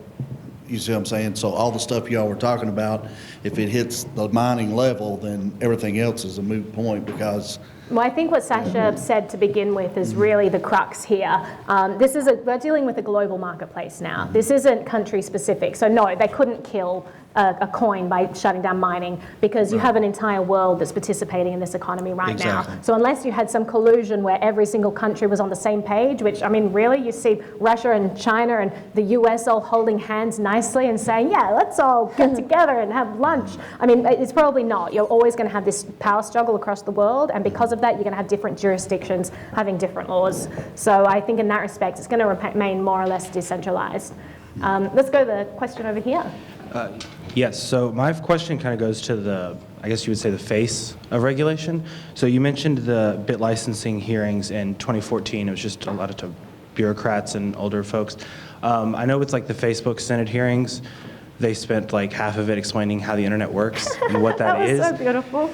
You see what I'm saying? So all the stuff y'all were talking about, if it hits the mining level, then everything else is a moot point because Well, I think what Sasha said to begin with is really the crux here. We're dealing with a global marketplace now. This isn't country specific. So no, they couldn't kill a coin by shutting down mining because you have an entire world that's participating in this economy right now. So unless you had some collusion where every single country was on the same page, which, I mean, really, you see Russia and China and the US all holding hands nicely and saying, yeah, let's all get together and have lunch. I mean, it's probably not. You're always going to have this power struggle across the world, and because of that, you're going to have different jurisdictions having different laws. So I think in that respect, it's going to remain more or less decentralized. Let's go to the question over here. Yes, so my question kind of goes to the, I guess you would say, the face of regulation. So you mentioned the bit licensing hearings in 2014. It was just a lot of bureaucrats and older folks. I know it's like the Facebook Senate hearings. They spent like half of it explaining how the internet works and what that is. That was so beautiful.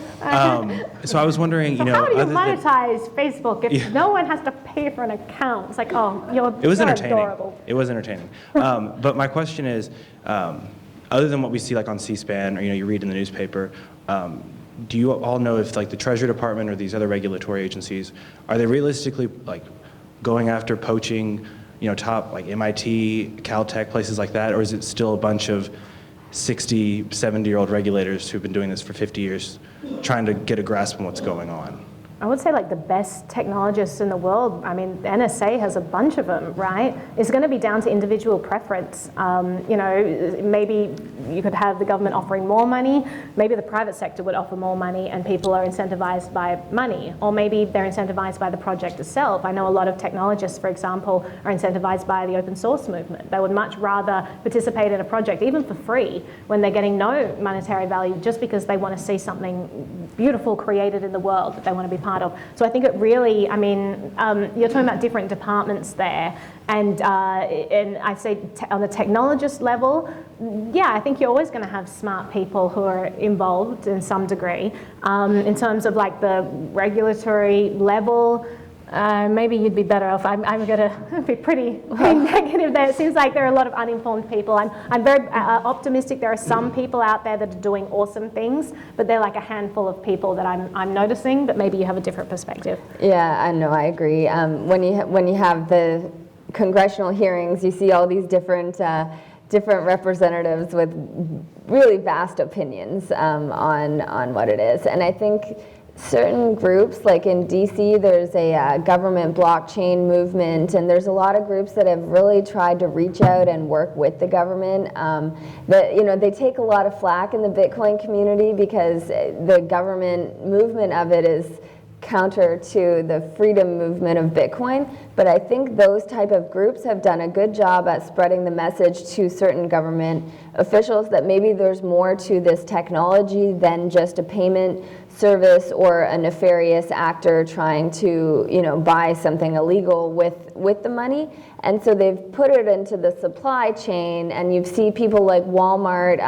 So I was wondering, So how do you monetize Facebook if no one has to pay for an account? It's like, oh, it was you're entertaining. adorable. It was entertaining. But my question is, other than what we see like on C-SPAN or you read in the newspaper, do you all know if like the Treasury Department or these other regulatory agencies, are they realistically like going after poaching, top like MIT, Caltech, places like that, or is it still a bunch of 60, 70-year-old regulators who've been doing this for 50 years trying to get a grasp on what's going on? I would say like the best technologists in the world, I mean, the NSA has a bunch of them, right? It's going to be down to individual preference. Maybe you could have the government offering more money, maybe the private sector would offer more money and people are incentivized by money, or maybe they're incentivized by the project itself. I know a lot of technologists, for example, are incentivized by the open source movement. They would much rather participate in a project, even for free, when they're getting no monetary value, just because they want to see something beautiful created in the world that they want to be part of. So I think it really, you're talking about different departments there, and I'd say on the technologist level, yeah, I think you're always going to have smart people who are involved in some degree. In terms of like the regulatory level, maybe you'd be better off. I'm going to be pretty negative there. It seems like there are a lot of uninformed people. I'm very optimistic. There are some people out there that are doing awesome things, but they're like a handful of people that I'm noticing, but maybe you have a different perspective. Yeah, I know, I agree. When you have the congressional hearings, you see all these different representatives with really vast opinions on what it is. And I think certain groups, like in DC, there's a government blockchain movement, and there's a lot of groups that have really tried to reach out and work with the government. They take a lot of flack in the Bitcoin community because the government movement of it is counter to the freedom movement of Bitcoin, but I think those type of groups have done a good job at spreading the message to certain government officials that maybe there's more to this technology than just a payment service or a nefarious actor trying to, buy something illegal with the money. And so they've put it into the supply chain, and you see people like Walmart,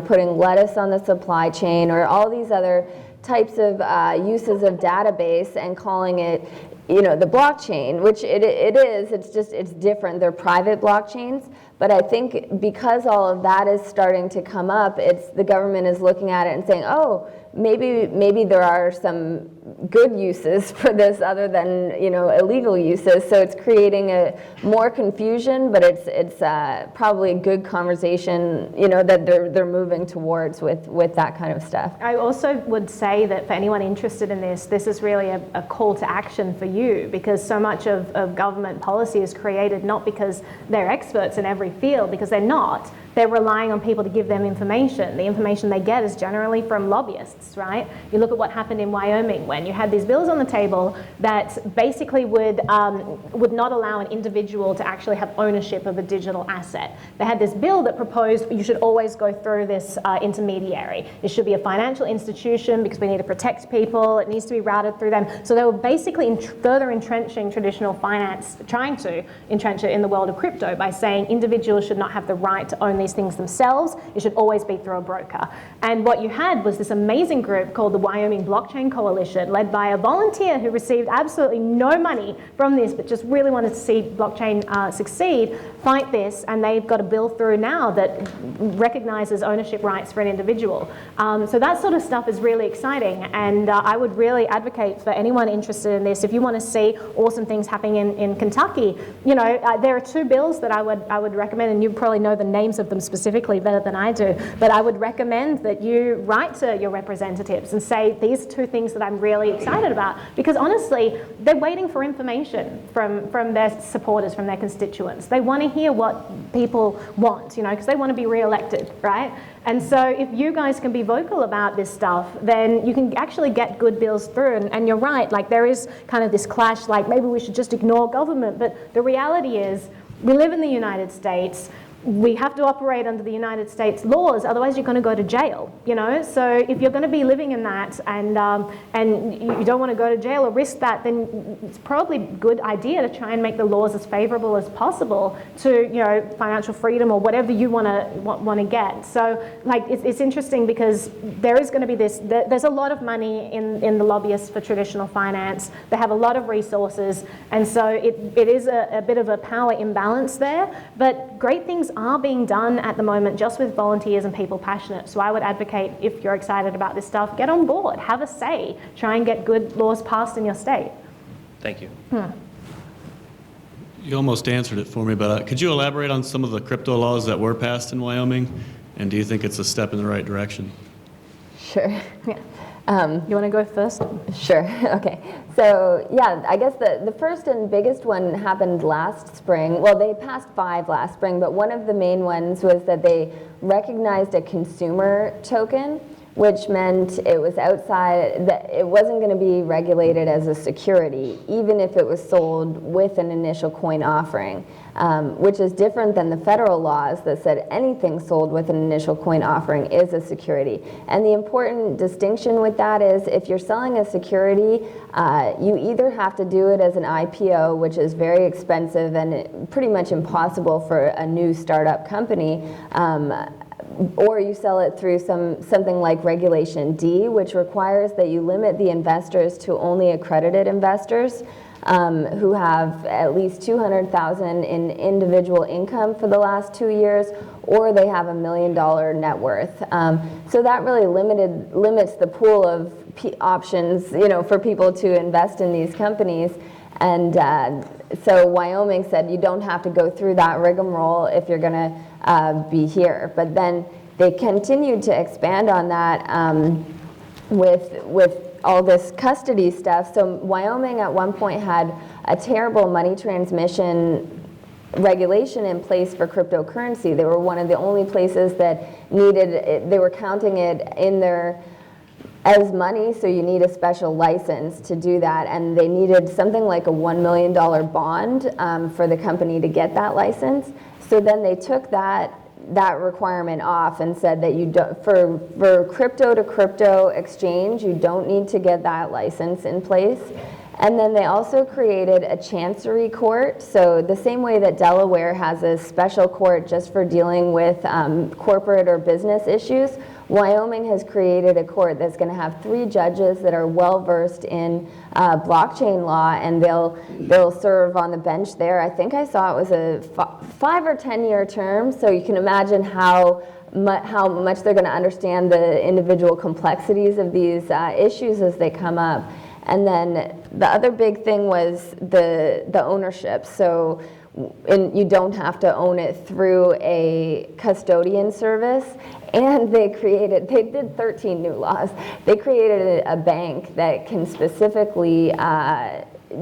putting lettuce on the supply chain, or all these other types of uses of database and calling it, the blockchain, which it is. It's different. They're private blockchains. But I think because all of that is starting to come up, the government is looking at it and saying, oh, maybe there are some good uses for this other than illegal uses. So it's creating more confusion, but it's probably a good conversation that they're moving towards with that kind of stuff. I also would say that for anyone interested in this is really a call to action for you, because so much of government policy is created not because they're experts in every ordinary field, because they're not. They're relying on people to give them information. The information they get is generally from lobbyists, right? You look at what happened in Wyoming when you had these bills on the table that basically would not allow an individual to actually have ownership of a digital asset. They had this bill that proposed you should always go through this intermediary. It should be a financial institution because we need to protect people. It needs to be routed through them. So they were basically further entrenching traditional finance, trying to entrench it in the world of crypto by saying individuals should not have the right to own these things themselves. It should always be through a broker. And what you had was this amazing group called the Wyoming Blockchain Coalition, led by a volunteer who received absolutely no money from this, but just really wanted to see blockchain succeed, fight this, and they've got a bill through now that recognizes ownership rights for an individual. So that sort of stuff is really exciting, and I would really advocate for anyone interested in this. If you want to see awesome things happening in Kentucky, you know, there are two bills that I would recommend, and you probably know the names of them specifically better than I do, but I would recommend that you write to your representatives and say, these are two things that I'm really excited about, because honestly, they're waiting for information from their supporters, from their constituents. They want to hear what people want, you know, because they want to be re-elected, right? And so if you guys can be vocal about this stuff, then you can actually get good bills through. And you're right, like there is kind of this clash, like maybe we should just ignore government, but the reality is we live in the United States. We have to operate under the United States laws, otherwise you're going to go to jail, you know? So if you're going to be living in that and you don't want to go to jail or risk that, then it's probably a good idea to try and make the laws as favorable as possible to, you know, financial freedom or whatever you want to get. So like it's interesting because there is going to be this, there's a lot of money in the lobbyists for traditional finance. They have a lot of resources, and so it is a bit of a power imbalance there, but great things are being done at the moment just with volunteers and people passionate. So I would advocate, if you're excited about this stuff, get on board, have a say, try and get good laws passed in your state. Thank you. You almost answered it for me, but could you elaborate on some of the crypto laws that were passed in Wyoming? And do you think it's a step in the right direction? Sure. Yeah. You want to go first? Sure. Okay. So yeah, I guess the first and biggest one happened last spring. Well, they passed 5 last spring, but one of the main ones was that they recognized a consumer token, which meant it was outside, that it wasn't going to be regulated as a security, even if it was sold with an initial coin offering, which is different than the federal laws that said anything sold with an initial coin offering is a security. And the important distinction with that is if you're selling a security, you either have to do it as an IPO, which is very expensive and pretty much impossible for a new startup company, or you sell it through something like Regulation D, which requires that you limit the investors to only accredited investors who have at least $200,000 in individual income for the last 2 years, or they have $1 million net worth. So that really limits the pool of options, you know, for people to invest in these companies. And so Wyoming said you don't have to go through that rigmarole if you're going to be here. But then they continued to expand on that with all this custody stuff. So Wyoming at one point had a terrible money transmission regulation in place for cryptocurrency. They were one of the only places that needed it, they were counting it in their as money, so you need a special license to do that, and they needed something like a $1 million bond for the company to get that license. So then they took that requirement off and said that you don't, for crypto to crypto exchange, you don't need to get that license in place. And then they also created a chancery court. So the same way that Delaware has a special court just for dealing with corporate or business issues, Wyoming has created a court that's going to have 3 judges that are well versed in blockchain law, and they'll serve on the bench there. I think I saw it was a 5 or 10 year term, so you can imagine how much they're going to understand the individual complexities of these issues as they come up. And then the other big thing was the ownership. So you don't have to own it through a custodian service. And they did 13 new laws. They created a bank that can specifically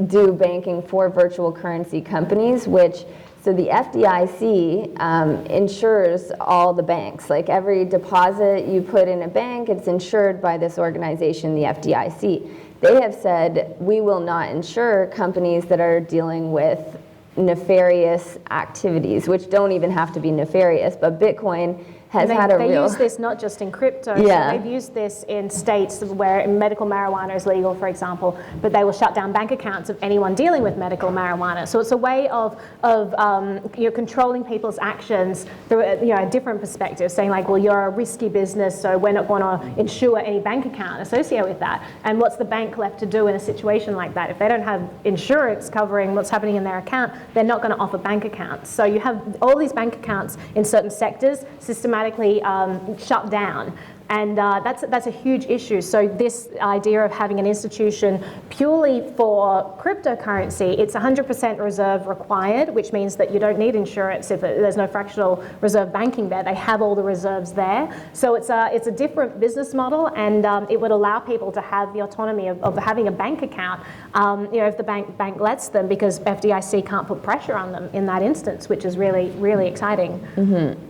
do banking for virtual currency companies, which So the FDIC insures all the banks. Like every deposit you put in a bank, it's insured by this organization, the FDIC. They have said, we will not insure companies that are dealing with nefarious activities, which don't even have to be nefarious, but Bitcoin has had a They real... use this not just in crypto, Yeah. so they've used this in states where medical marijuana is legal, for example, but they will shut down bank accounts of anyone dealing with medical marijuana. So it's a way of controlling people's actions through a different perspective, saying like, well, you're a risky business, so we're not going to insure any bank account associated with that. And what's the bank left to do in a situation like that? If they don't have insurance covering what's happening in their account, they're not going to offer bank accounts. So you have all these bank accounts in certain sectors systematically shut down. And that's a huge issue. So this idea of having an institution purely for cryptocurrency, it's 100% reserve required, which means that you don't need insurance if there's no fractional reserve banking there. They have all the reserves there. So it's a different business model, and it would allow people to have the autonomy of having a bank account, if the bank lets them, because FDIC can't put pressure on them in that instance, which is really, really exciting. Mm-hmm.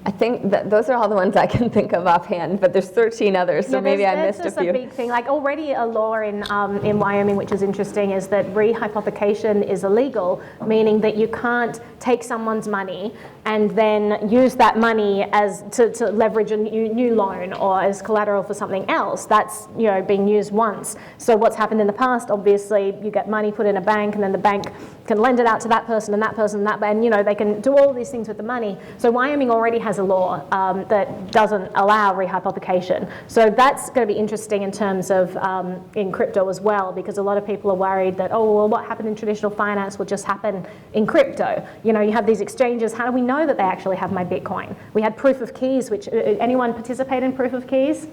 I think that those are all the ones I can think of offhand, but there's 13 others, so maybe I missed a few. That's just a big thing. Like already a law in Wyoming, which is interesting, is that rehypothecation is illegal, meaning that you can't take someone's money and then use that money as to leverage a new loan or as collateral for something else. That's being used once. So what's happened in the past, obviously, you get money put in a bank, and then the bank can lend it out to that person and that person and that, and they can do all these things with the money. So Wyoming already has a law that doesn't allow rehypothecation. So that's going to be interesting in terms of in crypto as well, because a lot of people are worried that, oh, well, what happened in traditional finance will just happen in crypto. You have these exchanges. How do we know that they actually have my Bitcoin? We had proof of keys, which anyone participate in proof of keys?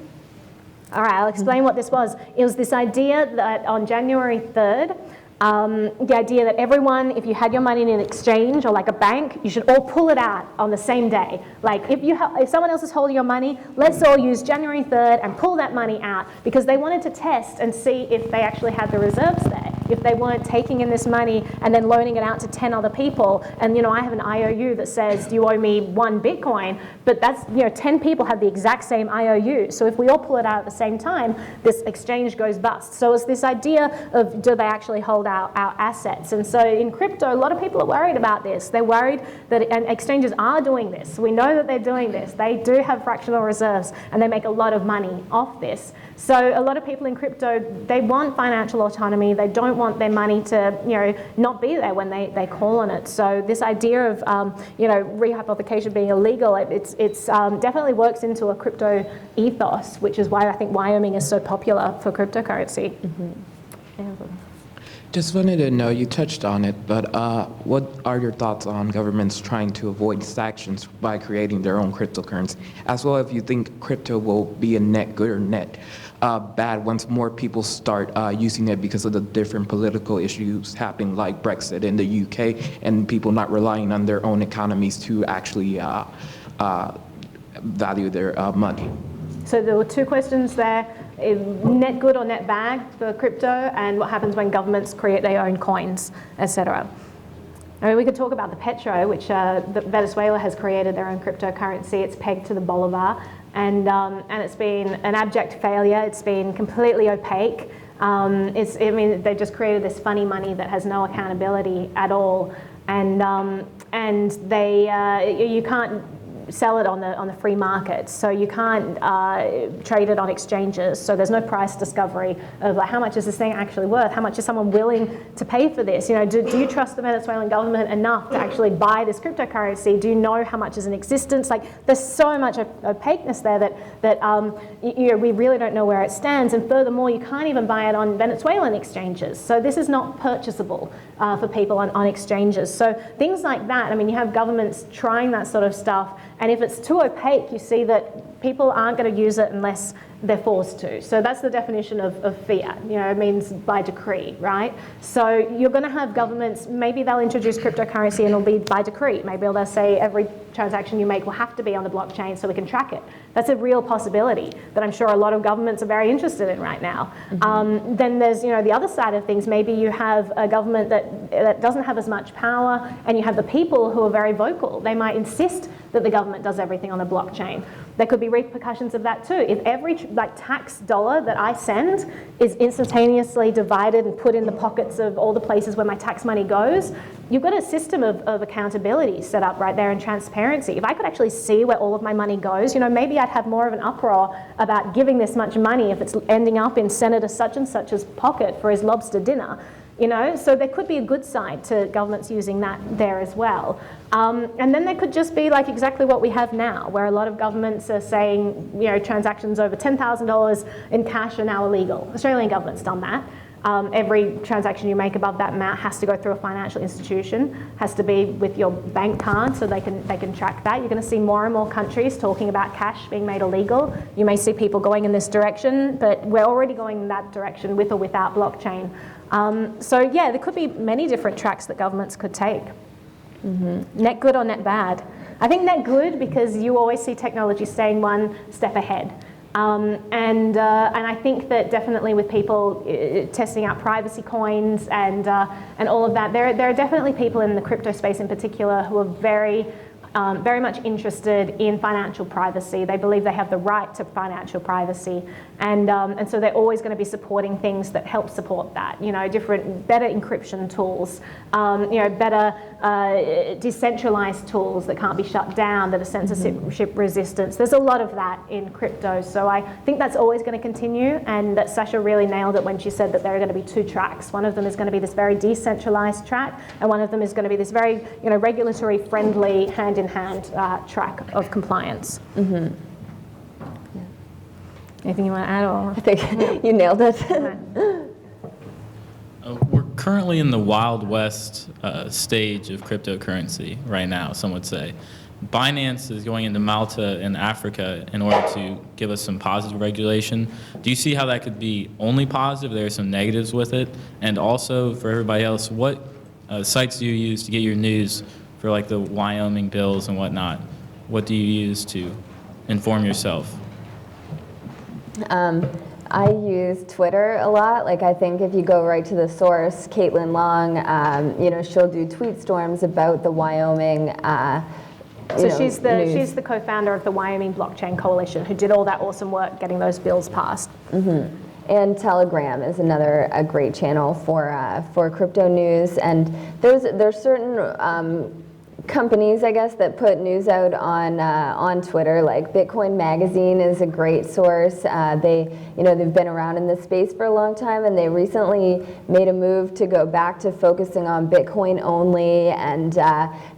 All right, I'll explain what this was. It was this idea that on January 3rd, the idea that everyone, if you had your money in an exchange or like a bank, you should all pull it out on the same day. Like if someone else is holding your money, let's all use January 3rd and pull that money out, because they wanted to test and see if they actually had the reserves there. If they weren't taking in this money and then loaning it out to 10 other people, and I have an IOU that says you owe me 1 Bitcoin, but that's 10 people have the exact same IOU. So if we all pull it out at the same time, this exchange goes bust. So it's this idea of, do they actually hold our assets? And so in crypto, a lot of people are worried about this. They're worried that, and exchanges are doing this. We know that they're doing this. They do have fractional reserves, and they make a lot of money off this. So a lot of people in crypto, they want financial autonomy. They don't want their money to, not be there when they call on it. So this idea of, rehypothecation being illegal, it's definitely works into a crypto ethos, which is why I think Wyoming is so popular for cryptocurrency. Mm-hmm. Just wanted to know, you touched on it, but what are your thoughts on governments trying to avoid sanctions by creating their own cryptocurrency? As well, if you think crypto will be a net good or net bad once more people start using it because of the different political issues happening, like Brexit in the UK, and people not relying on their own economies to actually value their money. So there were 2 questions there. Net good or net bad for crypto, and what happens when governments create their own coins, etc. I mean, we could talk about the Petro, which Venezuela has created their own cryptocurrency. It's pegged to the bolivar, and it's been an abject failure. It's been completely opaque. They just created this funny money that has no accountability at all, and you can't sell it on the free market, so you can't trade it on exchanges, so there's no price discovery of like, how much is this thing actually worth, how much is someone willing to pay for this, do you trust the Venezuelan government enough to actually buy this cryptocurrency, do you know how much is in existence, like there's so much opaqueness there that we really don't know where it stands, and furthermore you can't even buy it on Venezuelan exchanges, so this is not purchasable for people on exchanges, so things like that, I mean you have governments trying that sort of stuff. And if it's too opaque, you see that people aren't going to use it unless they're forced to. So that's the definition of fiat. It means by decree, right? So you're going to have governments, maybe they'll introduce cryptocurrency and it'll be by decree. Maybe they'll say every transaction you make will have to be on the blockchain so we can track it. That's a real possibility that I'm sure a lot of governments are very interested in right now. Then there's the other side of things. Maybe you have a government that doesn't have as much power, and you have the people who are very vocal. They might insist that the government does everything on a blockchain. There could be repercussions of that too. If every tax dollar that I send is instantaneously divided and put in the pockets of all the places where my tax money goes, you've got a system of accountability set up right there and transparency. If I could actually see where all of my money goes, maybe I'd have more of an uproar about giving this much money if it's ending up in Senator such and such's pocket for his lobster dinner. So there could be a good side to governments using that there as well. And then there could just be like exactly what we have now, where a lot of governments are saying, transactions over $10,000 in cash are now illegal. Australian government's done that. Every transaction you make above that amount has to go through a financial institution, has to be with your bank card so they can track that. You're going to see more and more countries talking about cash being made illegal. You may see people going in this direction, but we're already going in that direction with or without blockchain. So yeah, there could be many different tracks that governments could take. Net good or net bad? I think net good because you always see technology staying one step ahead. And I think that definitely with people testing out privacy coins and all of that, there are definitely people in the crypto space in particular who are very much interested in financial privacy. They believe they have the right to financial privacy, and so they're always going to be supporting things that help support that. Better encryption tools, better decentralized tools that can't be shut down, that are censorship resistant. There's a lot of that in crypto, so I think that's always going to continue, and that Sasha really nailed it when she said that there are going to be two tracks. One of them is going to be this very decentralized track, and one of them is going to be this very regulatory friendly hand-in-hand track of compliance. Anything you want to add? Or? I think you nailed it. We're currently in the Wild West stage of cryptocurrency right now, some would say. Binance is going into Malta and Africa in order to give us some positive regulation. Do you see how that could be only positive? There are some negatives with it. And also, for everybody else, what sites do you use to get your news for like the Wyoming bills and whatnot? What do you use to inform yourself? I use Twitter a lot. I think if you go right to the source, Caitlin Long, she'll do tweet storms about the Wyoming. So she's the co-founder of the Wyoming Blockchain Coalition, who did all that awesome work getting those bills passed. And Telegram is a great channel for crypto news. And there's certain companies, I guess, that put news out on Twitter. Like Bitcoin Magazine is a great source. They've been around in this space for a long time, and they recently made a move to go back to focusing on Bitcoin only. And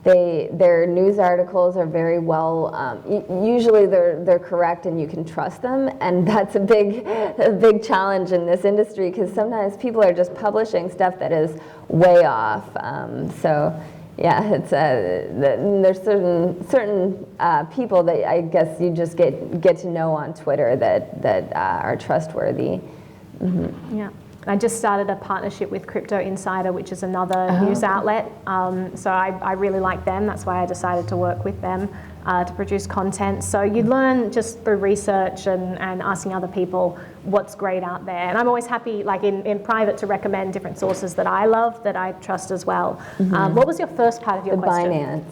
their news articles are very well. Usually they're correct, and you can trust them. And that's a big challenge in this industry because sometimes people are just publishing stuff that is way off. Yeah, it's there's certain people that I guess you just get to know on Twitter that are trustworthy. Yeah, I just started a partnership with Crypto Insider, which is another news outlet. So I really like them. That's why I decided to work with them to produce content. So you learn just through research and asking other people what's great out there. And I'm always happy, in private, to recommend different sources that I love, that I trust as well. What was your first part of your question?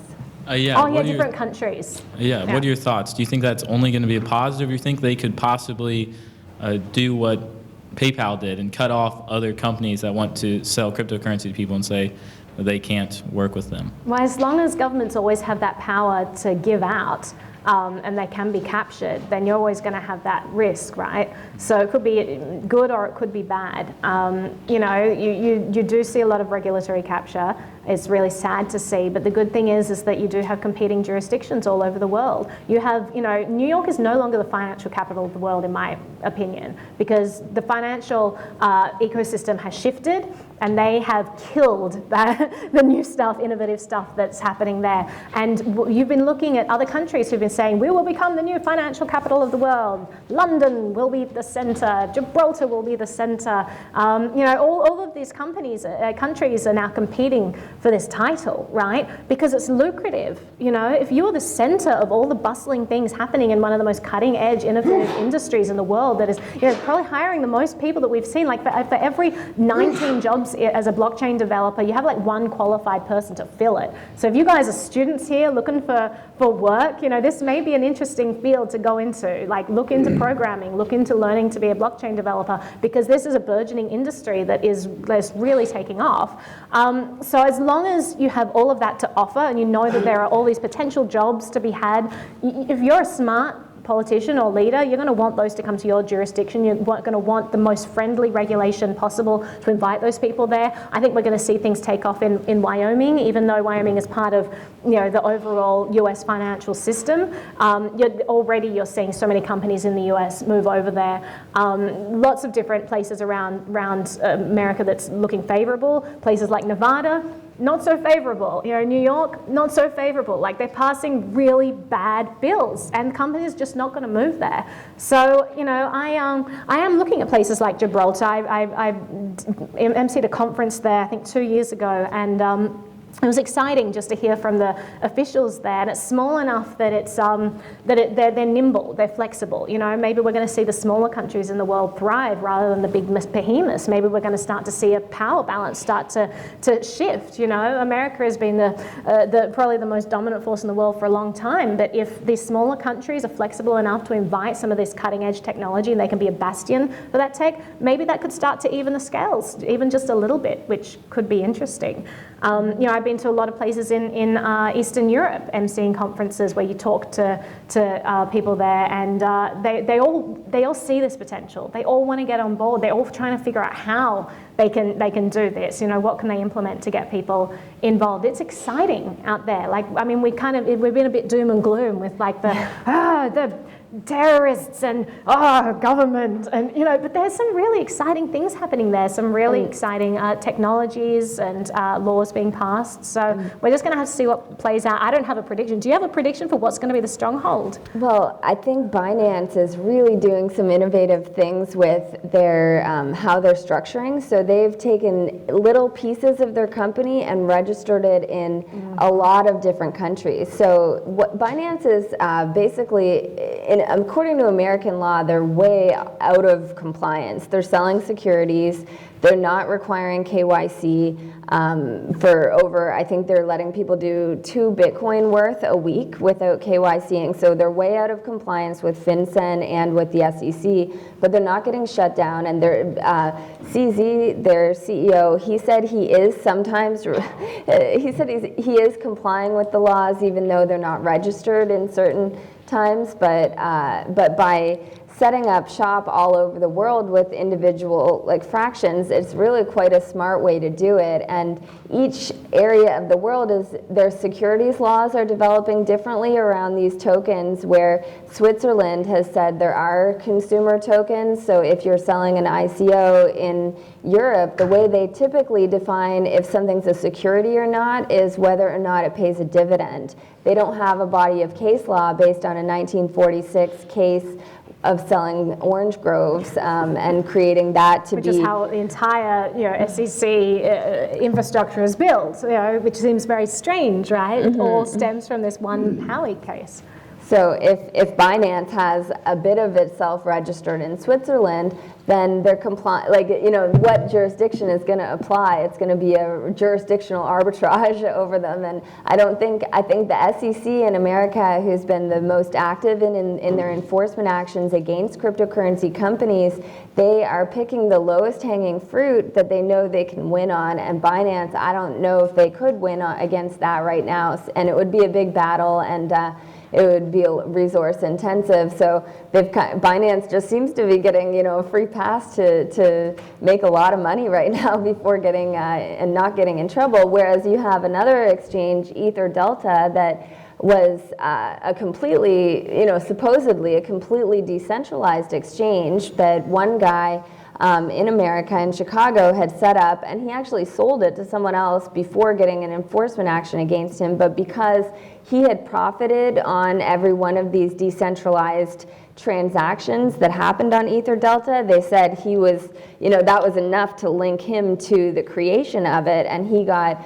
Binance. Different countries. Yeah, what are your thoughts? Do you think that's only going to be a positive? Do you think they could possibly do what PayPal did and cut off other companies that want to sell cryptocurrency to people and say they can't work with them? Well, as long as governments always have that power to give out, and they can be captured, then you're always going to have that risk, right? So it could be good or it could be bad. You do see a lot of regulatory capture. It's really sad to see, but the good thing is that you do have competing jurisdictions all over the world. You have, New York is no longer the financial capital of the world, in my opinion, because the financial ecosystem has shifted, and they have killed the new stuff, innovative stuff that's happening there. And you've been looking at other countries who've been saying, we will become the new financial capital of the world. London will be the center. Gibraltar will be the center. All of these countries are now competing for this title, right? Because it's lucrative. If you're the center of all the bustling things happening in one of the most cutting edge, innovative industries in the world that is probably hiring the most people that we've seen, like for every 19 jobs as a blockchain developer, you have like one qualified person to fill it. So if you guys are students here looking for work, this may be an interesting field to go into. Like look into programming, look into learning to be a blockchain developer, because this is a burgeoning industry that is really taking off. So as long as you have all of that to offer and you know that there are all these potential jobs to be had, if you're a smart politician or leader, you're going to want those to come to your jurisdiction. You're going to want the most friendly regulation possible to invite those people there. I think we're going to see things take off in Wyoming, even though Wyoming is part of the overall US financial system. You're seeing so many companies in the US move over there. Lots of different places around America that's looking favorable. Places like Nevada, not so favorable. New York, not so favorable. Like they're passing really bad bills, and companies just not going to move there. So I am looking at places like Gibraltar. I emceed a conference there I think 2 years ago, and it was exciting just to hear from the officials there, and it's small enough that it's they're nimble, they're flexible. Maybe we're going to see the smaller countries in the world thrive rather than the big behemoths. Maybe we're going to start to see a power balance start to shift. America has been probably the most dominant force in the world for a long time. But if these smaller countries are flexible enough to invite some of this cutting edge technology and they can be a bastion for that tech, maybe that could start to even the scales, even just a little bit, which could be interesting. I've been to a lot of places in Eastern Europe, emceeing conferences where you talk to people there, and they all see this potential. They all want to get on board. They're all trying to figure out how they can do this. What can they implement to get people involved? It's exciting out there. We've been a bit doom and gloom with like the terrorists and government, and but there's some really exciting things happening there, some really exciting technologies and laws being passed. So we're just going to have to see what plays out. I don't have a prediction. Do you have a prediction for what's going to be the stronghold? Well, I think Binance is really doing some innovative things with their how they're structuring. So they've taken little pieces of their company and registered it in a lot of different countries. So what Binance is basically, according to American law, they're way out of compliance. They're selling securities. They're not requiring KYC for over, I think they're letting people do 2 Bitcoin worth a week without KYCing. So they're way out of compliance with FinCEN and with the SEC, but they're not getting shut down. And CZ, their CEO, he said he is sometimes, he said he is complying with the laws even though they're not registered in certain times, but by setting up shop all over the world with individual fractions, it's really quite a smart way to do it. And each area of the world their securities laws are developing differently around these tokens, where Switzerland has said there are consumer tokens. So if you're selling an ICO in Europe, the way they typically define if something's a security or not is whether or not it pays a dividend. They don't have a body of case law based on a 1946 case of selling orange groves and creating that to which is how the entire SEC infrastructure is built, which seems very strange, right? It all stems from this one Howey case. So if Binance has a bit of itself registered in Switzerland, then they're compliant. What jurisdiction is going to apply? It's going to be a jurisdictional arbitrage over them. And I think the SEC in America, who's been the most active in their enforcement actions against cryptocurrency companies, they are picking the lowest hanging fruit that they know they can win on. And Binance, I don't know if they could win against that right now. And it would be a big battle, and it would be resource intensive. So Binance just seems to be getting a free pass to make a lot of money right now before getting and not getting in trouble. Whereas you have another exchange, Ether Delta, that was a completely, supposedly a completely decentralized exchange that one guy in America, in Chicago, had set up, and he actually sold it to someone else before getting an enforcement action against him, but because he had profited on every one of these decentralized transactions that happened on EtherDelta, they said he was, that was enough to link him to the creation of it, and he got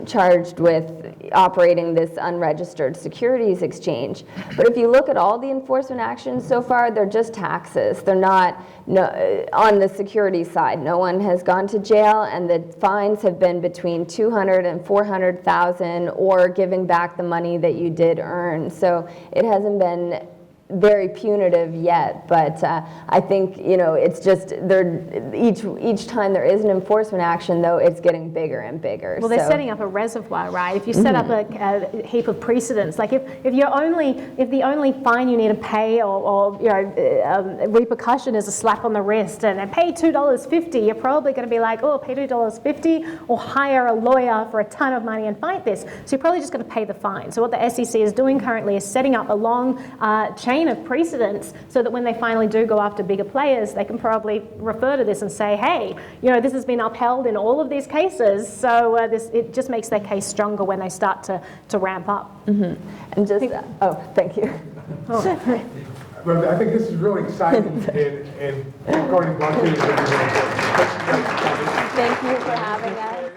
charged with operating this unregistered securities exchange. But if you look at all the enforcement actions so far, they're just taxes. They're not on the securities side. No one has gone to jail, and the fines have been between $200,000 and $400,000, or giving back the money that you did earn. So it hasn't been very punitive yet, but I think it's just each time there is an enforcement action, though, it's getting bigger and bigger. Well, they're setting up a reservoir, right? If you set up a heap of precedents, like if the only fine you need to pay or repercussion is a slap on the wrist and pay $2.50, you're probably going to be like, oh, pay $2.50 or hire a lawyer for a ton of money and fight this. So you're probably just going to pay the fine. So what the SEC is doing currently is setting up a long chain of precedents so that when they finally do go after bigger players, they can probably refer to this and say, hey, this has been upheld in all of these cases, so it just makes their case stronger when they start to ramp up. And just, thank you. Well, I think this is really exciting, and going to Blockchain is going to be really important. Thank you for having us.